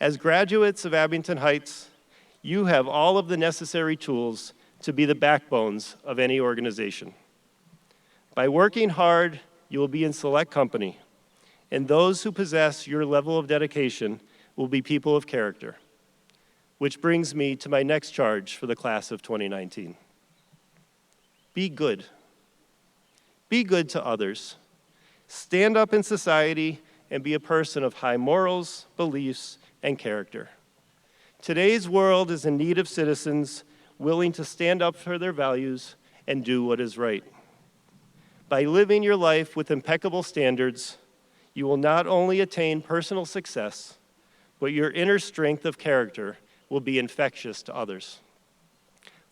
As graduates of Abington Heights, you have all of the necessary tools to be the backbones of any organization. By working hard, you will be in select company, and those who possess your level of dedication will be people of character. Which brings me to my next charge for the class of 2019. Be good. Be good to others. Stand up in society and be a person of high morals, beliefs, and character. Today's world is in need of citizens willing to stand up for their values and do what is right. By living your life with impeccable standards, you will not only attain personal success, but your inner strength of character will be infectious to others.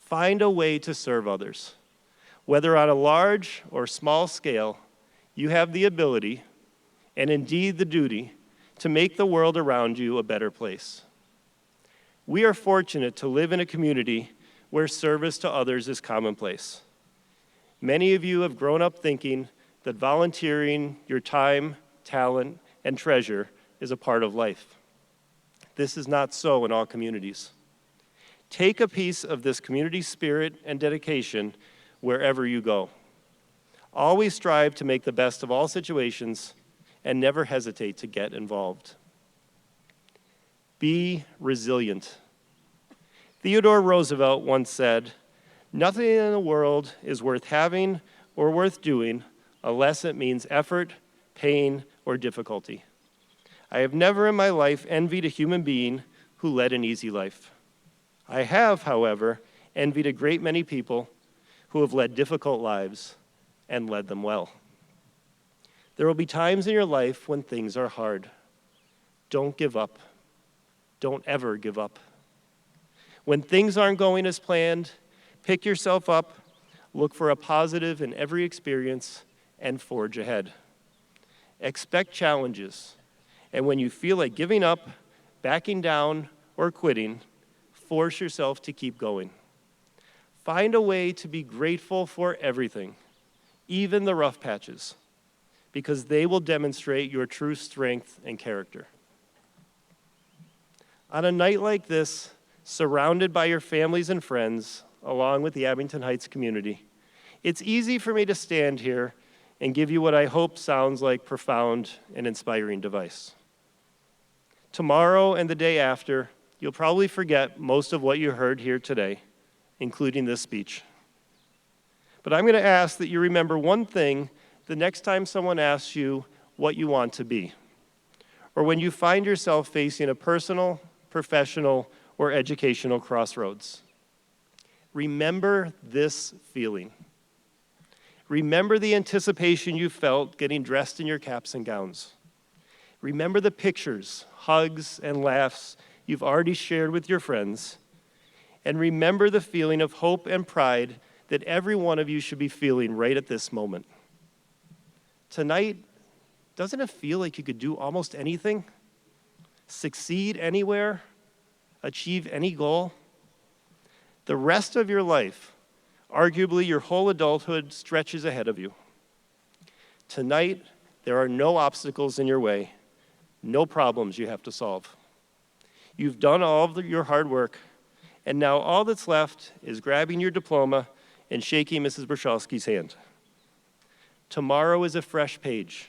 Find a way to serve others. Whether on a large or small scale, you have the ability, and indeed the duty, to make the world around you a better place. We are fortunate to live in a community where service to others is commonplace. Many of you have grown up thinking that volunteering your time, talent, and treasure is a part of life. This is not so in all communities. Take a piece of this community spirit and dedication wherever you go. Always strive to make the best of all situations and never hesitate to get involved. Be resilient. Theodore Roosevelt once said, "Nothing in the world is worth having or worth doing unless it means effort, pain, or difficulty." I have never in my life envied a human being who led an easy life. I have, however, envied a great many people who have led difficult lives and led them well. There will be times in your life when things are hard. Don't give up. Don't ever give up. When things aren't going as planned, pick yourself up, look for a positive in every experience, and forge ahead. Expect challenges, and when you feel like giving up, backing down, or quitting, force yourself to keep going. Find a way to be grateful for everything, even the rough patches, because they will demonstrate your true strength and character. On a night like this, surrounded by your families and friends, along with the Abington Heights community, it's easy for me to stand here and give you what I hope sounds like profound and inspiring advice. Tomorrow and the day after, you'll probably forget most of what you heard here today, including this speech. But I'm going to ask that you remember one thing the next time someone asks you what you want to be, or when you find yourself facing a personal, professional, or educational crossroads. Remember this feeling. Remember the anticipation you felt getting dressed in your caps and gowns. Remember the pictures, hugs, and laughs you've already shared with your friends. And remember the feeling of hope and pride that every one of you should be feeling right at this moment. Tonight, doesn't it feel like you could do almost anything? Succeed anywhere? Achieve any goal? The rest of your life, arguably your whole adulthood, stretches ahead of you. Tonight, there are no obstacles in your way, no problems you have to solve. You've done all of your hard work, and now all that's left is grabbing your diploma and shaking Mrs. Brashowski's hand. Tomorrow is a fresh page,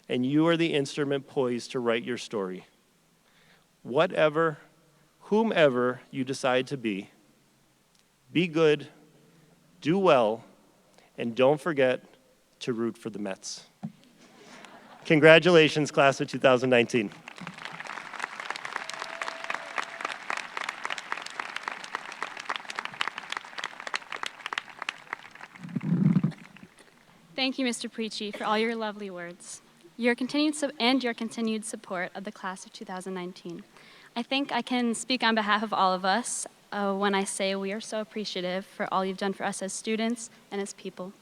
and you are the instrument poised to write your story. Whatever, whomever you decide to be good, do well, and don't forget to root for the Mets. Congratulations, class of 2019.
Thank you, Mr. Preachy, for all your lovely words. Your continued support of the class of 2019. I think I can speak on behalf of all of us when I say we are so appreciative for all you've done for us as students and as people.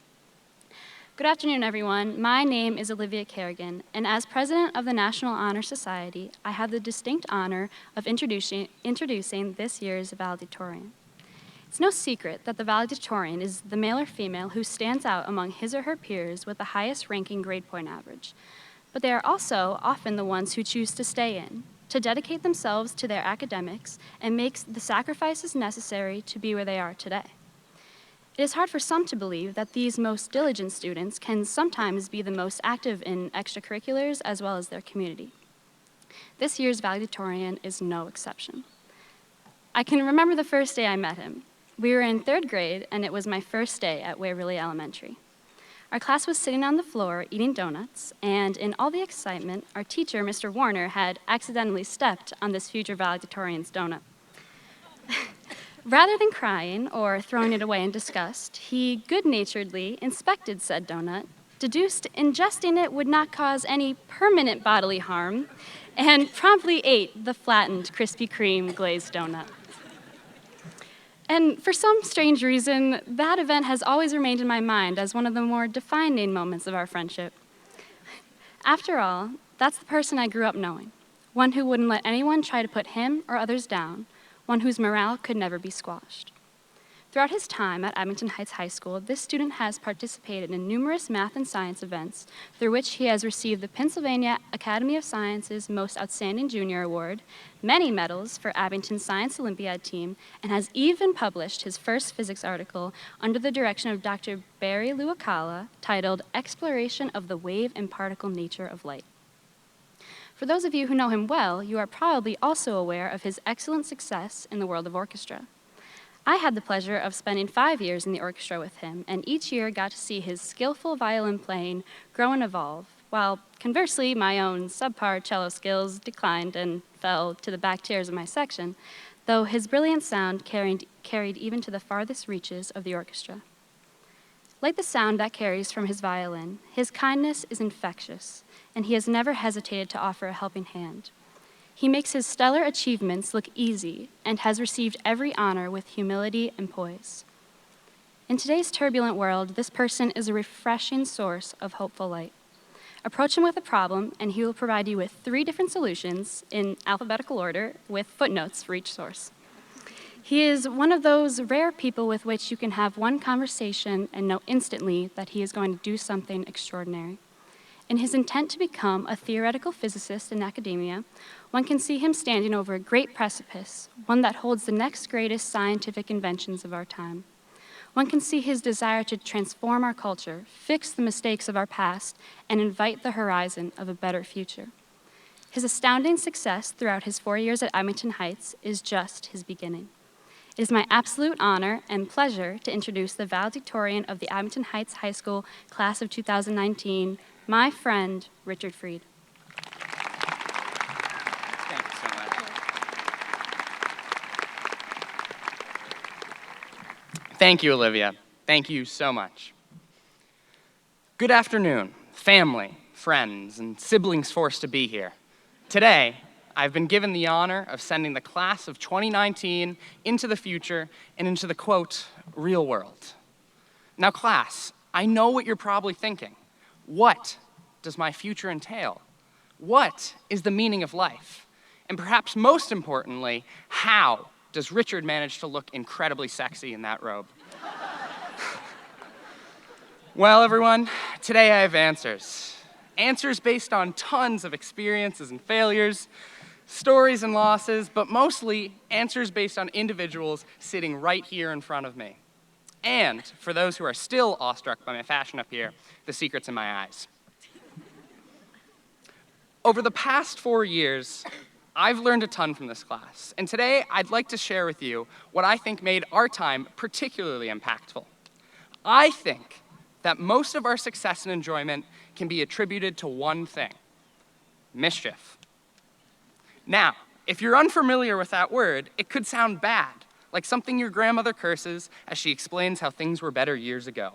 Good afternoon, everyone. My name is Olivia Kerrigan, and as president of the National Honor Society, I have the distinct honor of introducing this year's valedictorian. It's no secret that the valedictorian is the male or female who stands out among his or her peers with the highest ranking grade point average. But they are also often the ones who choose to stay in, to dedicate themselves to their academics and make the sacrifices necessary to be where they are today. It is hard for some to believe that these most diligent students can sometimes be the most active in extracurriculars as well as their community. This year's valedictorian is no exception. I can remember the first day I met him. We were in 3rd grade, and it was my first day at Waverly Elementary. Our class was sitting on the floor eating donuts, and in all the excitement, our teacher, Mr. Warner, had accidentally stepped on this future valedictorian's donut. Rather than crying or throwing it away in disgust, he good-naturedly inspected said donut, deduced ingesting it would not cause any permanent bodily harm, and promptly ate the flattened Krispy Kreme glazed donut. And for some strange reason, that event has always remained in my mind as one of the more defining moments of our friendship. After all, that's the person I grew up knowing, one who wouldn't let anyone try to put him or others down, one whose morale could never be squashed. Throughout his time at Abington Heights High School, this student has participated in numerous math and science events through which he has received the Pennsylvania Academy of Sciences Most Outstanding Junior Award, many medals for Abington's Science Olympiad team, and has even published his first physics article under the direction of Dr. Barry Luakala, titled Exploration of the Wave and Particle Nature of Light. For those of you who know him well, you are probably also aware of his excellent success in the world of orchestra. I had the pleasure of spending 5 years in the orchestra with him, and each year got to see his skillful violin playing grow and evolve, while conversely, my own subpar cello skills declined and fell to the back tiers of my section, though his brilliant sound carried even to the farthest reaches of the orchestra. Like the sound that carries from his violin, his kindness is infectious, and he has never hesitated to offer a helping hand. He makes his stellar achievements look easy and has received every honor with humility and poise. In today's turbulent world, this person is a refreshing source of hopeful light. Approach him with a problem, and he will provide you with 3 different solutions in alphabetical order with footnotes for each source. He is one of those rare people with which you can have one conversation and know instantly that he is going to do something extraordinary. In his intent to become a theoretical physicist in academia, one can see him standing over a great precipice, one that holds the next greatest scientific inventions of our time. One can see his desire to transform our culture, fix the mistakes of our past, and invite the horizon of a better future. His astounding success throughout his 4 years at Abington Heights is just his beginning. It is my absolute honor and pleasure to introduce the valedictorian of the Abington Heights High School class of 2019, my friend, Richard Freed.
Thank you so much. Thank you, Olivia. Thank you so much. Good afternoon, family, friends, and siblings forced to be here. Today, I've been given the honor of sending the class of 2019 into the future and into the, quote, real world. Now, class, I know what you're probably thinking. What does my future entail? What is the meaning of life? And perhaps most importantly, how does Richard manage to look incredibly sexy in that robe? Well, everyone, today I have answers. Answers based on tons of experiences and failures, stories and losses, but mostly answers based on individuals sitting right here in front of me. And for those who are still awestruck by my fashion up here, the secret's in my eyes. Over the past 4 years, I've learned a ton from this class, and today I'd like to share with you what I think made our time particularly impactful. I think that most of our success and enjoyment can be attributed to one thing: mischief. Now, if you're unfamiliar with that word, it could sound bad, like something your grandmother curses as she explains how things were better years ago.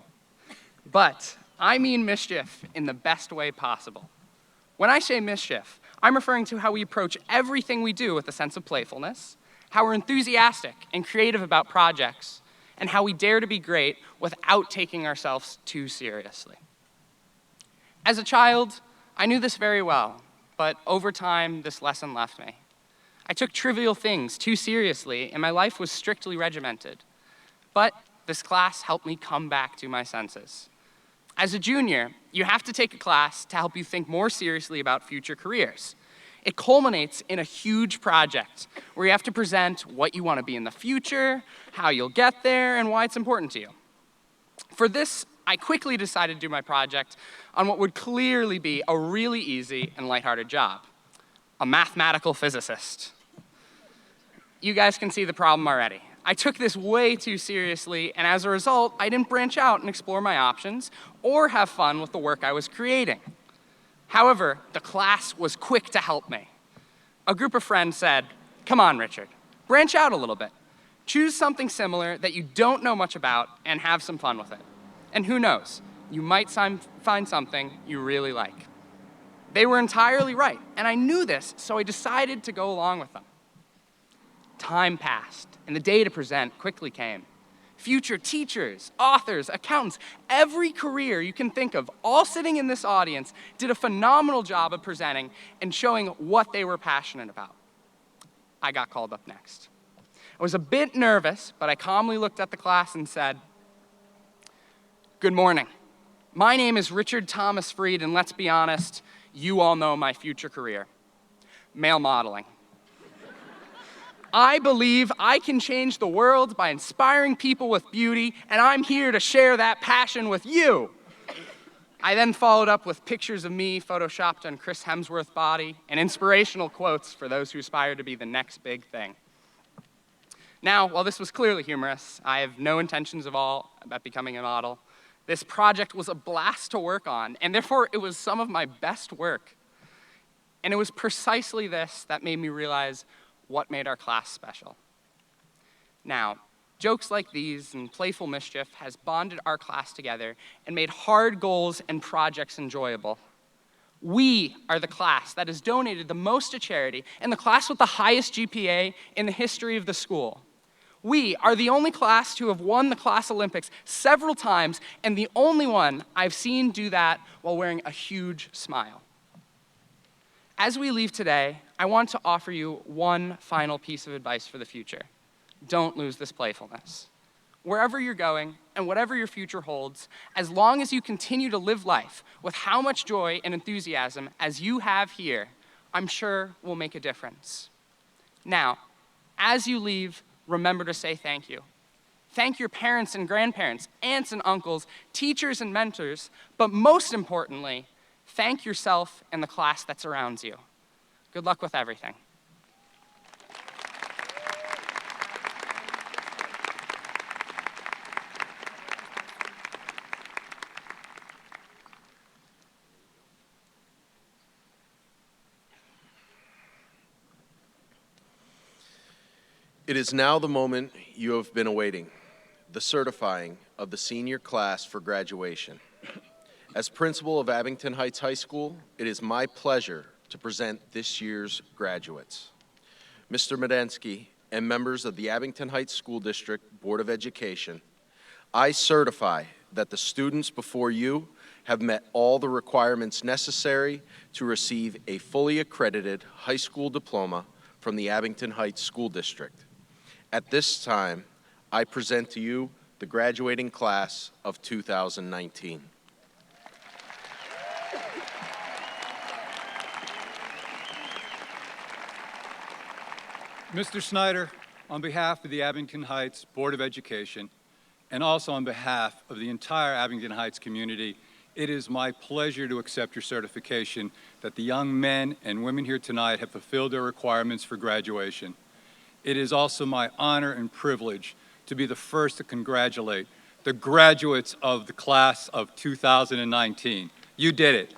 But I mean mischief in the best way possible. When I say mischief, I'm referring to how we approach everything we do with a sense of playfulness, how we're enthusiastic and creative about projects, and how we dare to be great without taking ourselves too seriously. As a child, I knew this very well, but over time, this lesson left me. I took trivial things too seriously, and my life was strictly regimented. But this class helped me come back to my senses. As a junior, you have to take a class to help you think more seriously about future careers. It culminates in a huge project where you have to present what you want to be in the future, how you'll get there, and why it's important to you. For this, I quickly decided to do my project on what would clearly be a really easy and lighthearted job: a mathematical physicist. You guys can see the problem already. I took this way too seriously, and as a result, I didn't branch out and explore my options or have fun with the work I was creating. However, the class was quick to help me. A group of friends said, "Come on, Richard, branch out a little bit. Choose something similar that you don't know much about and have some fun with it. And who knows, you might find something you really like." They were entirely right, and I knew this, so I decided to go along with them. Time passed, and the day to present quickly came. Future teachers, authors, accountants, every career you can think of, all sitting in this audience, did a phenomenal job of presenting and showing what they were passionate about. I got called up next. I was a bit nervous, but I calmly looked at the class and said, "Good morning. My name is Richard Thomas Freed, and let's be honest, you all know my future career: male modeling. I believe I can change the world by inspiring people with beauty, and I'm here to share that passion with you." I then followed up with pictures of me photoshopped on Chris Hemsworth's body and inspirational quotes for those who aspire to be the next big thing. Now, while this was clearly humorous, I have no intentions of all about becoming a model. This project was a blast to work on, and therefore it was some of my best work. And it was precisely this that made me realize what made our class special. Now, jokes like these and playful mischief has bonded our class together and made hard goals and projects enjoyable. We are the class that has donated the most to charity and the class with the highest GPA in the history of the school. We are the only class to have won the class Olympics several times, and the only one I've seen do that while wearing a huge smile. As we leave today, I want to offer you one final piece of advice for the future. Don't lose this playfulness. Wherever you're going and whatever your future holds, as long as you continue to live life with how much joy and enthusiasm as you have here, I'm sure will make a difference. Now, as you leave, remember to say thank you. Thank your parents and grandparents, aunts and uncles, teachers and mentors, but most importantly, thank yourself and the class that surrounds you. Good luck with everything.
It is now the moment you have been awaiting, the certifying of the senior class for graduation. As principal of Abington Heights High School, it is my pleasure to present this year's graduates. Mr. Medensky and members of the Abington Heights School District Board of Education, I certify that the students before you have met all the requirements necessary to receive a fully accredited high school diploma from the Abington Heights School District. At this time, I present to you the graduating class of 2019.
Mr. Snyder, on behalf of the Abington Heights Board of Education, and also on behalf of the entire Abington Heights community, it is my pleasure to accept your certification that the young men and women here tonight have fulfilled their requirements for graduation. It is also my honor and privilege to be the first to congratulate the graduates of the class of 2019. You did it.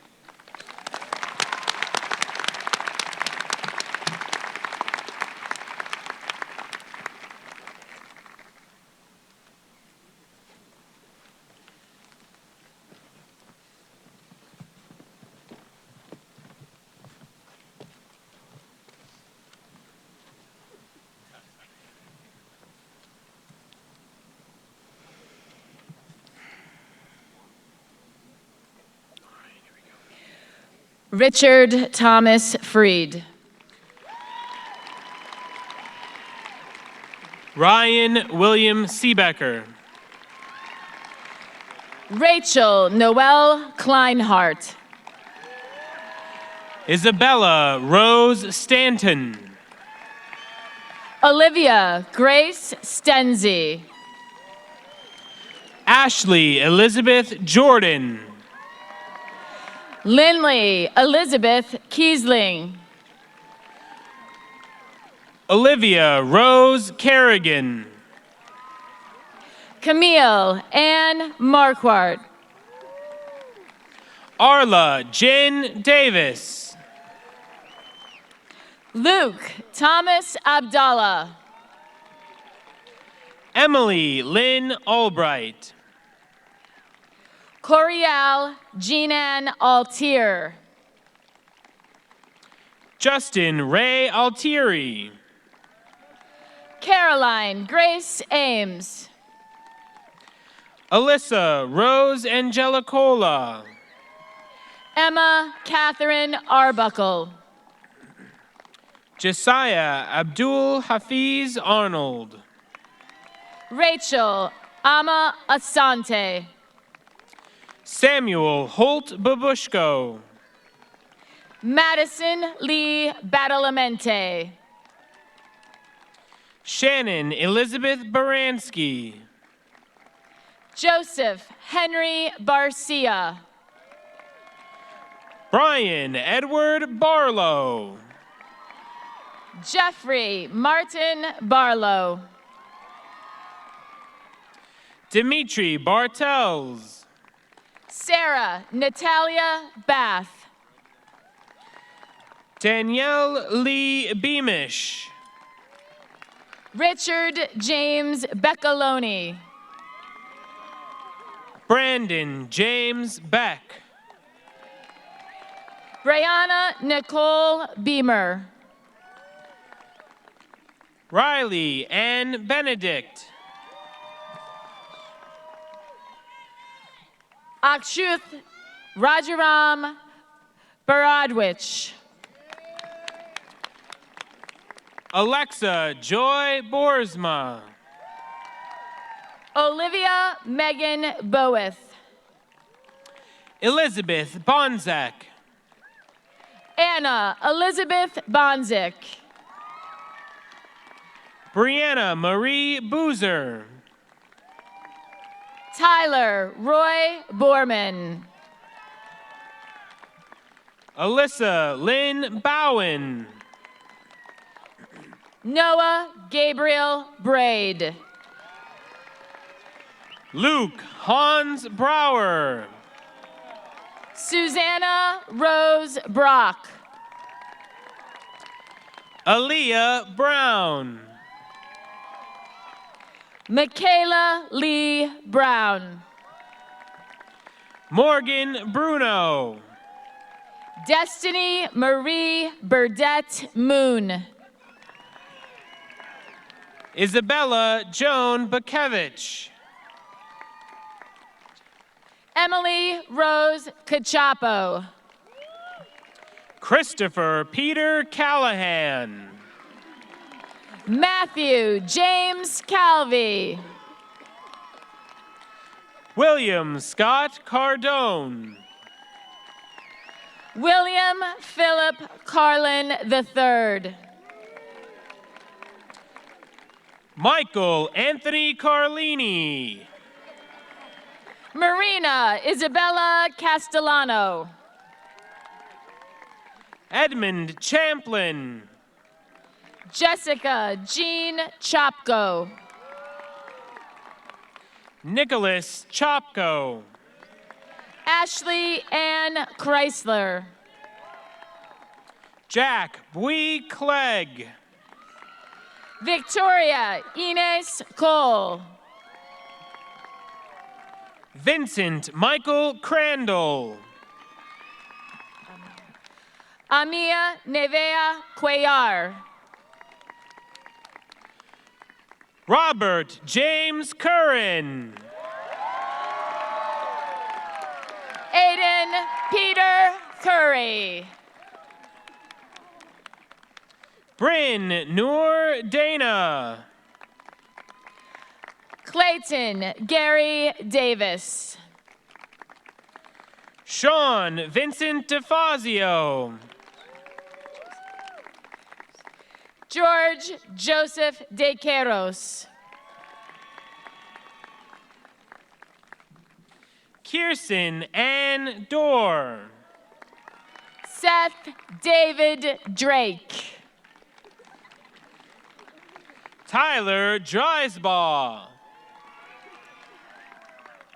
Richard Thomas Freed.
Ryan William Seebecker.
Rachel Noelle Kleinhart.
Isabella Rose Stanton.
Olivia Grace Stenzi.
Ashley Elizabeth Jordan.
Lindley Elizabeth Kiesling.
Olivia Rose Kerrigan.
Camille Ann Marquardt.
Arla Jen Davis.
Luke Thomas Abdallah.
Emily Lynn Albright.
Coriel Jeanan Altier.
Justin Ray Altieri.
Caroline Grace Ames.
Alyssa Rose Angelicola.
Emma Catherine Arbuckle.
Josiah Abdul Hafiz Arnold.
Rachel Ama Asante.
Samuel Holt Babushko.
Madison Lee Badalamente.
Shannon Elizabeth Baranski.
Joseph Henry Barcia.
Brian Edward Barlow.
Jeffrey Martin Barlow.
Dimitri Bartels.
Sarah Natalia Bath.
Danielle Lee Beamish.
Richard James Beccaloni.
Brandon James Beck.
Brianna Nicole Beamer.
Riley Ann Benedict.
Akshuth Rajaram Baradwich.
Alexa Joy Boersma.
Olivia Megan Boeth.
Elizabeth Bonzak.
Anna Elizabeth Bonzik.
Brianna Marie Boozer.
Tyler Roy Borman.
Alyssa Lynn Bowen.
Noah Gabriel Braid.
Luke Hans Brower.
Susanna Rose Brock.
Aaliyah Brown.
Michaela Lee Brown.
Morgan Bruno.
Destiny Marie Burdette Moon.
Isabella Joan Bakevich.
Emily Rose Cachapo.
Christopher Peter Callahan.
Matthew James Calvi.
William Scott Cardone.
William Philip Carlin III.
Michael Anthony Carlini.
Marina Isabella Castellano.
Edmund Champlin.
Jessica Jean Chopko.
Nicholas Chopko.
Ashley Ann Chrysler.
Jack Bui Clegg.
Victoria Ines Cole.
Vincent Michael Crandall.
Amia Nevea Cuellar.
Robert James Curran.
Aiden Peter Curry.
Bryn Noor Dana.
Clayton Gary Davis.
Sean Vincent DeFazio.
George Joseph De Queiroz.
Kirsten Ann Dorr.
Seth David Drake.
Tyler Dreisbaugh.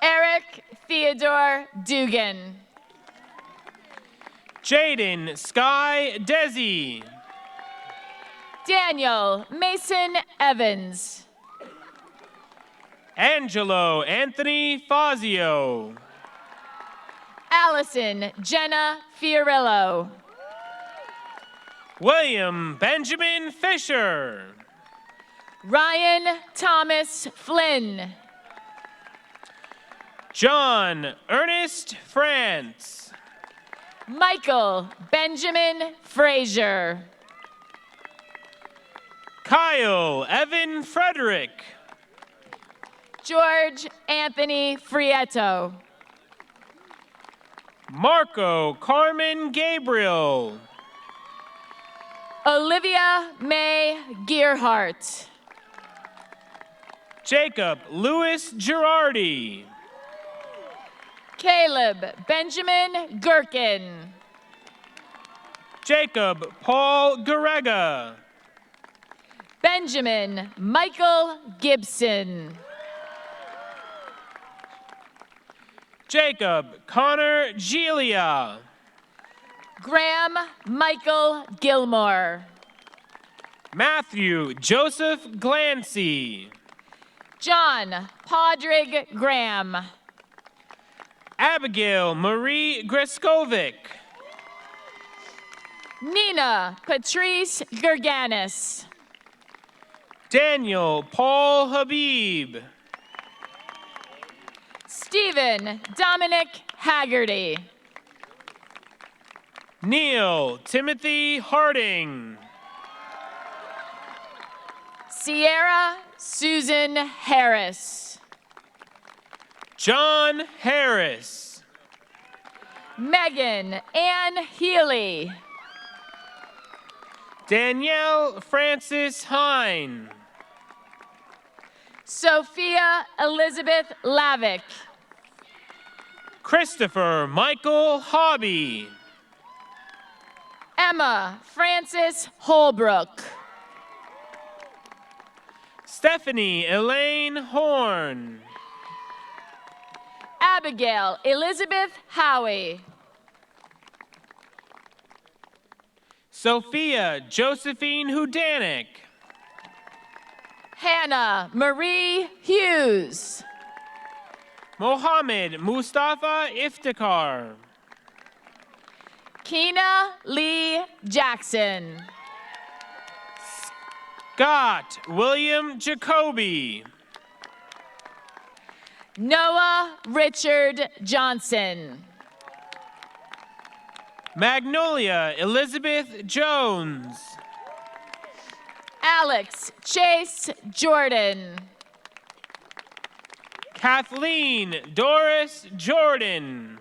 Eric Theodore Dugan.
Jaden Sky Desi.
Daniel Mason Evans.
Angelo Anthony Fazio.
Allison Jenna Fiorillo.
William Benjamin Fisher.
Ryan Thomas Flynn.
John Ernest France.
Michael Benjamin Frazier.
Kyle Evan Frederick.
George Anthony Frieto.
Marco Carmen Gabriel.
Olivia May Gearhart.
Jacob Louis Girardi.
Caleb Benjamin Gherkin.
Jacob Paul Garega.
Benjamin Michael Gibson.
Jacob Connor Gilia.
Graham Michael Gilmore.
Matthew Joseph Glancy.
John Podrig Graham.
Abigail Marie Greskovic.
Nina Patrice Gerganis.
Daniel Paul Habib.
Stephen Dominic Haggerty.
Neil Timothy Harding.
Sierra Susan Harris.
John Harris.
Megan Ann Healy.
Danielle Francis Hine.
Sophia Elizabeth Lavick.
Christopher Michael Hobby.
Emma Francis Holbrook.
Stephanie Elaine Horn.
Abigail Elizabeth Howie.
Sophia Josephine Hudanik.
Hannah Marie Hughes.
Mohammed Mustafa Iftikhar.
Keena Lee Jackson.
Scott William Jacoby.
Noah Richard Johnson.
Magnolia Elizabeth Jones.
Alex Chase Jordan.
Kathleen Doris Jordan.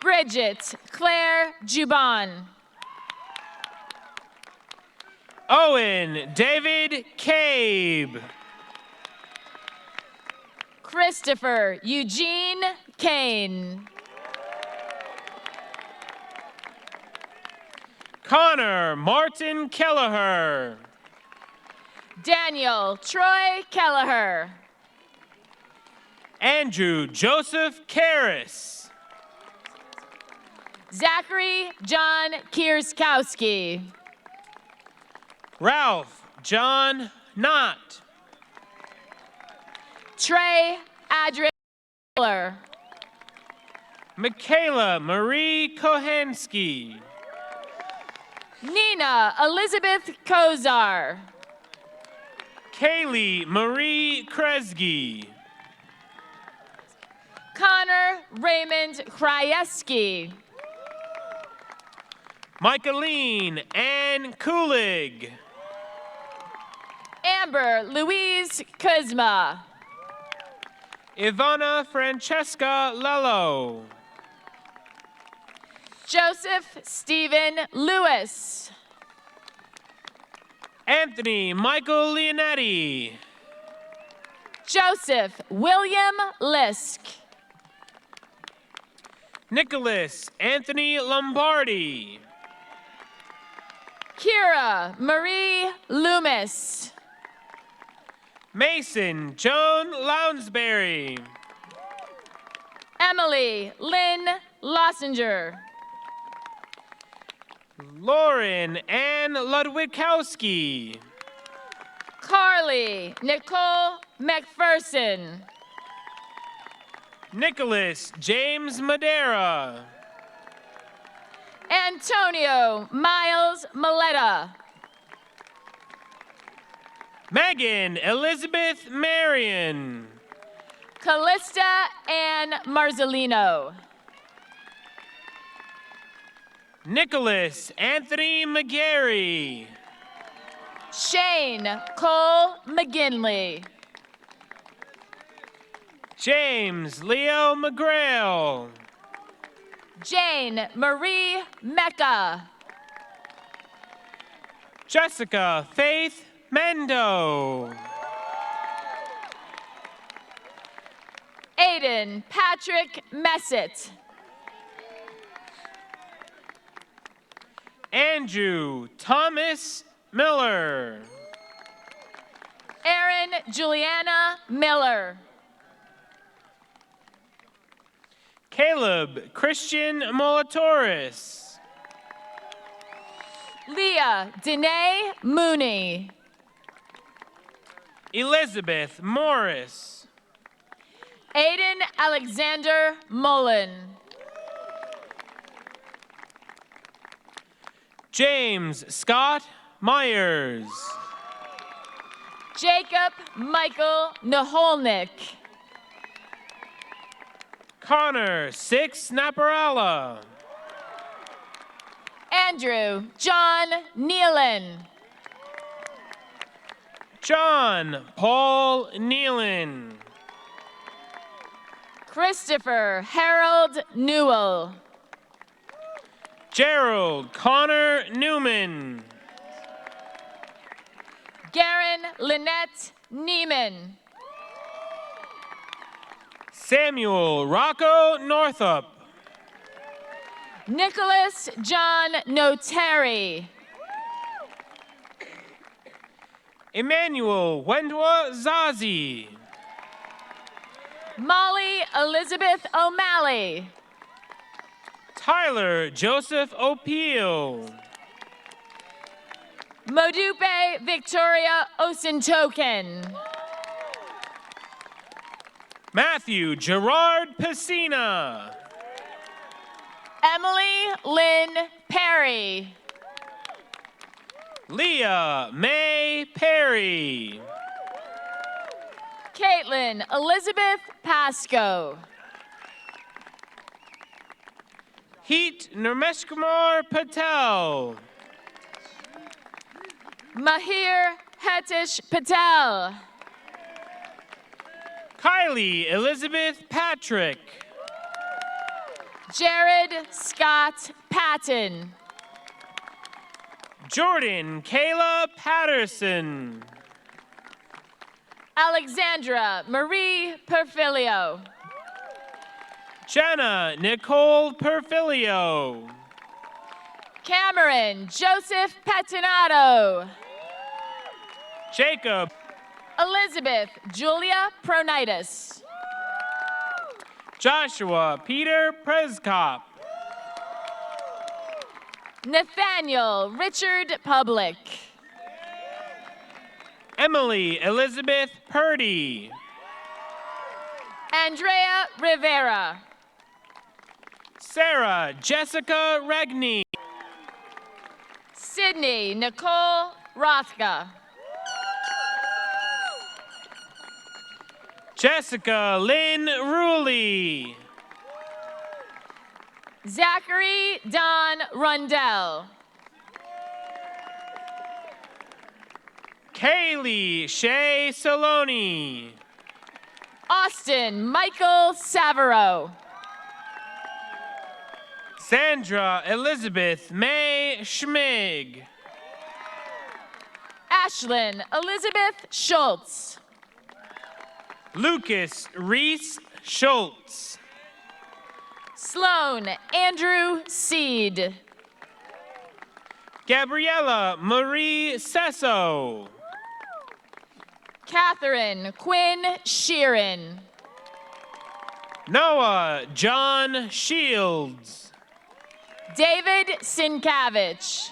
Bridget Claire Juban.
Owen David Cabe.
Christopher Eugene Kane.
Connor Martin Kelleher.
Daniel Troy Kelleher.
Andrew Joseph Karras.
Zachary John Kierskowski.
Ralph John Knott.
Trey Adrian Miller.
Michaela Marie Kohansky.
Nina Elizabeth Kozar.
Kaylee Marie Kresge.
Connor Raymond Krajewski.
Michaeline Ann Kulig.
Amber Louise Kuzma.
Ivana Francesca Lello.
Joseph Stephen Lewis.
Anthony Michael Leonetti.
Joseph William Lisk.
Nicholas Anthony Lombardi.
Kira Marie Loomis.
Mason Joan Lounsbury.
Emily Lynn Lossinger.
Lauren Ann Ludwikowski.
Carly Nicole McPherson.
Nicholas James Madera.
Antonio Miles Maletta.
Megan Elizabeth Marion.
Callista Ann Marzolino.
Nicholas Anthony McGarry.
Shane Cole McGinley.
James Leo McGrail.
Jane Marie Mecca.
Jessica Faith Mendo.
Aiden Patrick Messett.
Andrew Thomas Miller.
Erin Juliana Miller.
Caleb Christian Molatoris.
Leah Danae Mooney.
Elizabeth Morris.
Aiden Alexander Mullen.
James Scott Myers.
Jacob Michael Naholnik.
Connor Six Naparala.
Andrew John Nealon.
John Paul Nealon.
Christopher Harold Newell.
Gerald Connor Newman.
Garen Lynette Neiman.
Samuel Rocco Northup.
Nicholas John Notary.
Emmanuel Wendwa Zazi.
Molly Elizabeth O'Malley.
Tyler Joseph O'Peel.
Modupe Victoria Osentoken.
Matthew Gerard Pacina.
Emily Lynn Perry.
Leah May Perry.
Caitlin Elizabeth Pasco.
Heat Nirmeshkumar Patel.
Mahir Hetish Patel.
Kylie Elizabeth Patrick.
Jared Scott Patton.
Jordan Kayla Patterson.
Alexandra Marie Perfilio.
Jenna Nicole Perfilio.
Cameron Joseph Pettinato.
Jacob.
Elizabeth Julia Pronitis.
Joshua Peter Preskop.
Nathaniel Richard Public.
Emily Elizabeth Purdy.
Andrea Rivera.
Sarah Jessica Regney.
Sydney Nicole Rothka.
Jessica Lynn Ruley.
Zachary Don Rundell.
Kaylee Shea Saloni.
Austin Michael Savero.
Sandra Elizabeth May Schmig.
Ashlyn Elizabeth Schultz.
Lucas Reese Schultz.
Sloan Andrew Seed.
Gabriella Marie Sesso.
Catherine Quinn Sheeran.
Noah John Shields.
David Sinkavich.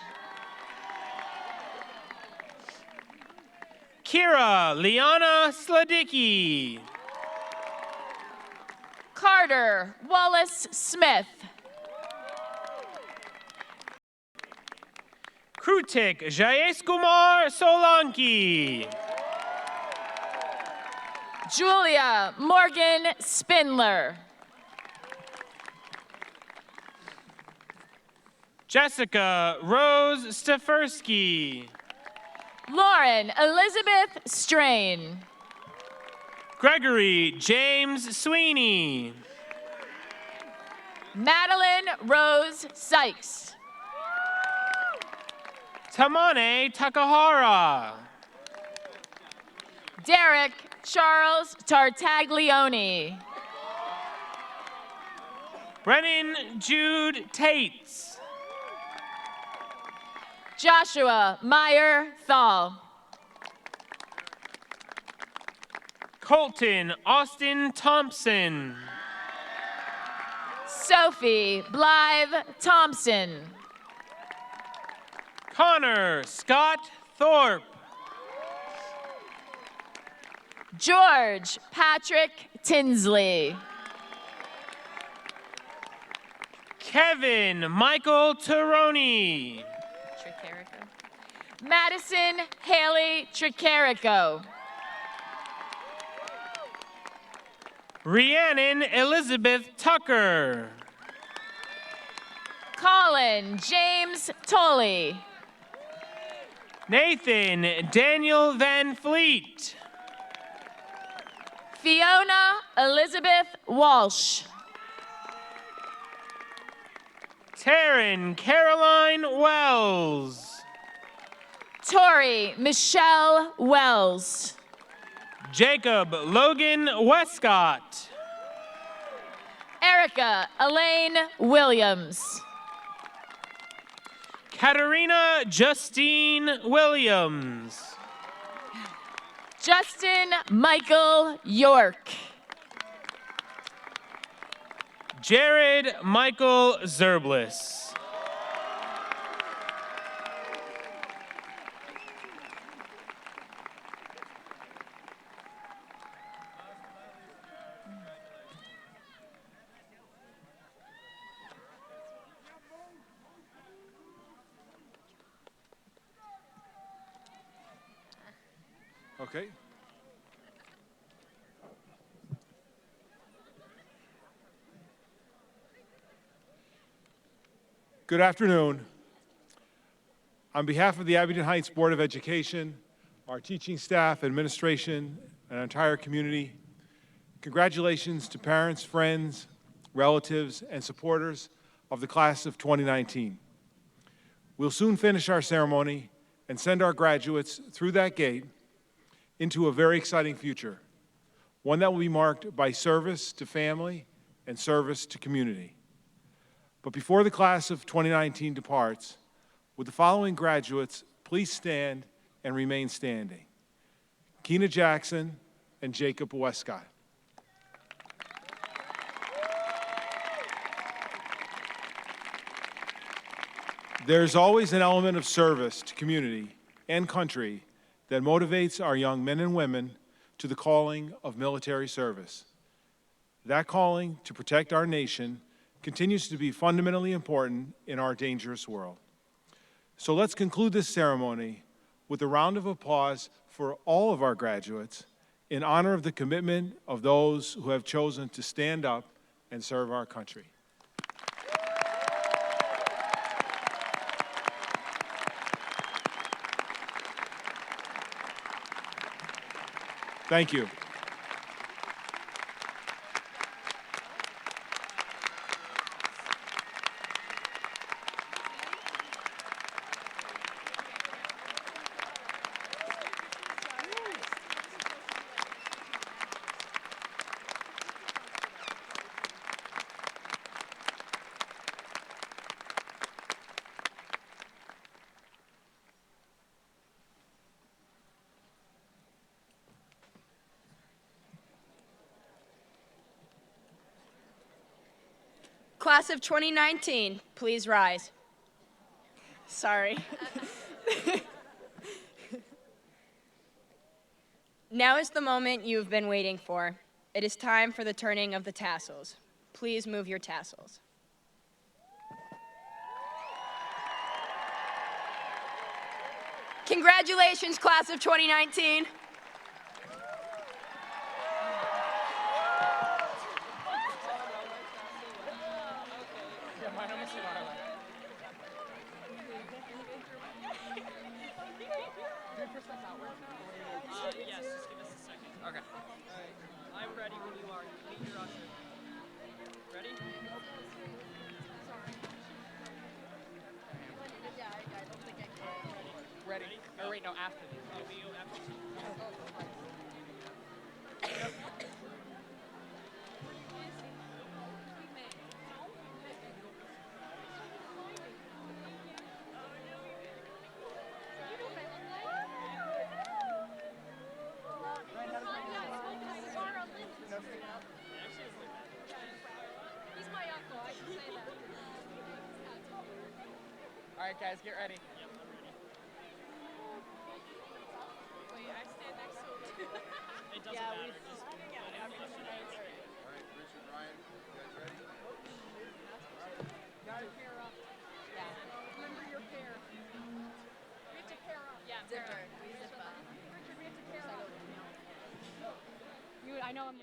Kira Liana Sladicki.
Carter Wallace Smith.
Krutik Jayeskumar Solanki.
Julia Morgan Spindler.
Jessica Rose Stefersky.
Lauren Elizabeth Strain.
Gregory James Sweeney.
Madeline Rose Sykes.
Tamane Takahara.
Derek Charles Tartaglione.
Brennan Jude Tates.
Joshua Meyer Thal.
Colton Austin Thompson.
Sophie Blythe Thompson.
Connor Scott Thorpe.
George Patrick Tinsley.
Kevin Michael Taroni.
Madison Haley Tricarico.
Rhiannon Elizabeth Tucker.
Colin James Tolley.
Nathan Daniel Van Fleet.
Fiona Elizabeth Walsh.
Taryn Caroline Wells.
Tori Michelle Wells.
Jacob Logan Westcott.
Erica Elaine Williams.
Katarina Justine Williams.
Justin Michael York.
Jared Michael Zerblis.
Okay. Good afternoon. On behalf of the Abington Heights Board of Education, our teaching staff, administration, and our entire community, congratulations to parents, friends, relatives, and supporters of the class of 2019. We'll soon finish our ceremony and send our graduates through that gate into a very exciting future, one that will be marked by service to family and service to community. But before the class of 2019 departs, would the following graduates please stand and remain standing? Keena Jackson and Jacob Westcott. There's always an element of service to community and country that motivates our young men and women to the calling of military service. That calling to protect our nation continues to be fundamentally important in our dangerous world. So let's conclude this ceremony with a round of applause for all of our graduates in honor of the commitment of those who have chosen to stand up and serve our country. Thank you.
Class of 2019, please rise. Sorry. Now is the moment you've been waiting for. It is time for the turning of the tassels. Please move your tassels. Congratulations, class of 2019.
Yes, just give us a second. Okay. I'm ready when you are. Meet your usher. Ready?
Ready? Oh, wait, no, after this.
Oh, we go after two.
All right, guys, get ready.
Yep, I'm ready.
Wait, I stand next to him.
It doesn't matter. Just
All right, Richard, Ryan, you guys ready?
Guys, pair up. Yeah. Remember your pair. We have to pair up. Yeah, pair up. Richard, we have to pair up.
I know I'm.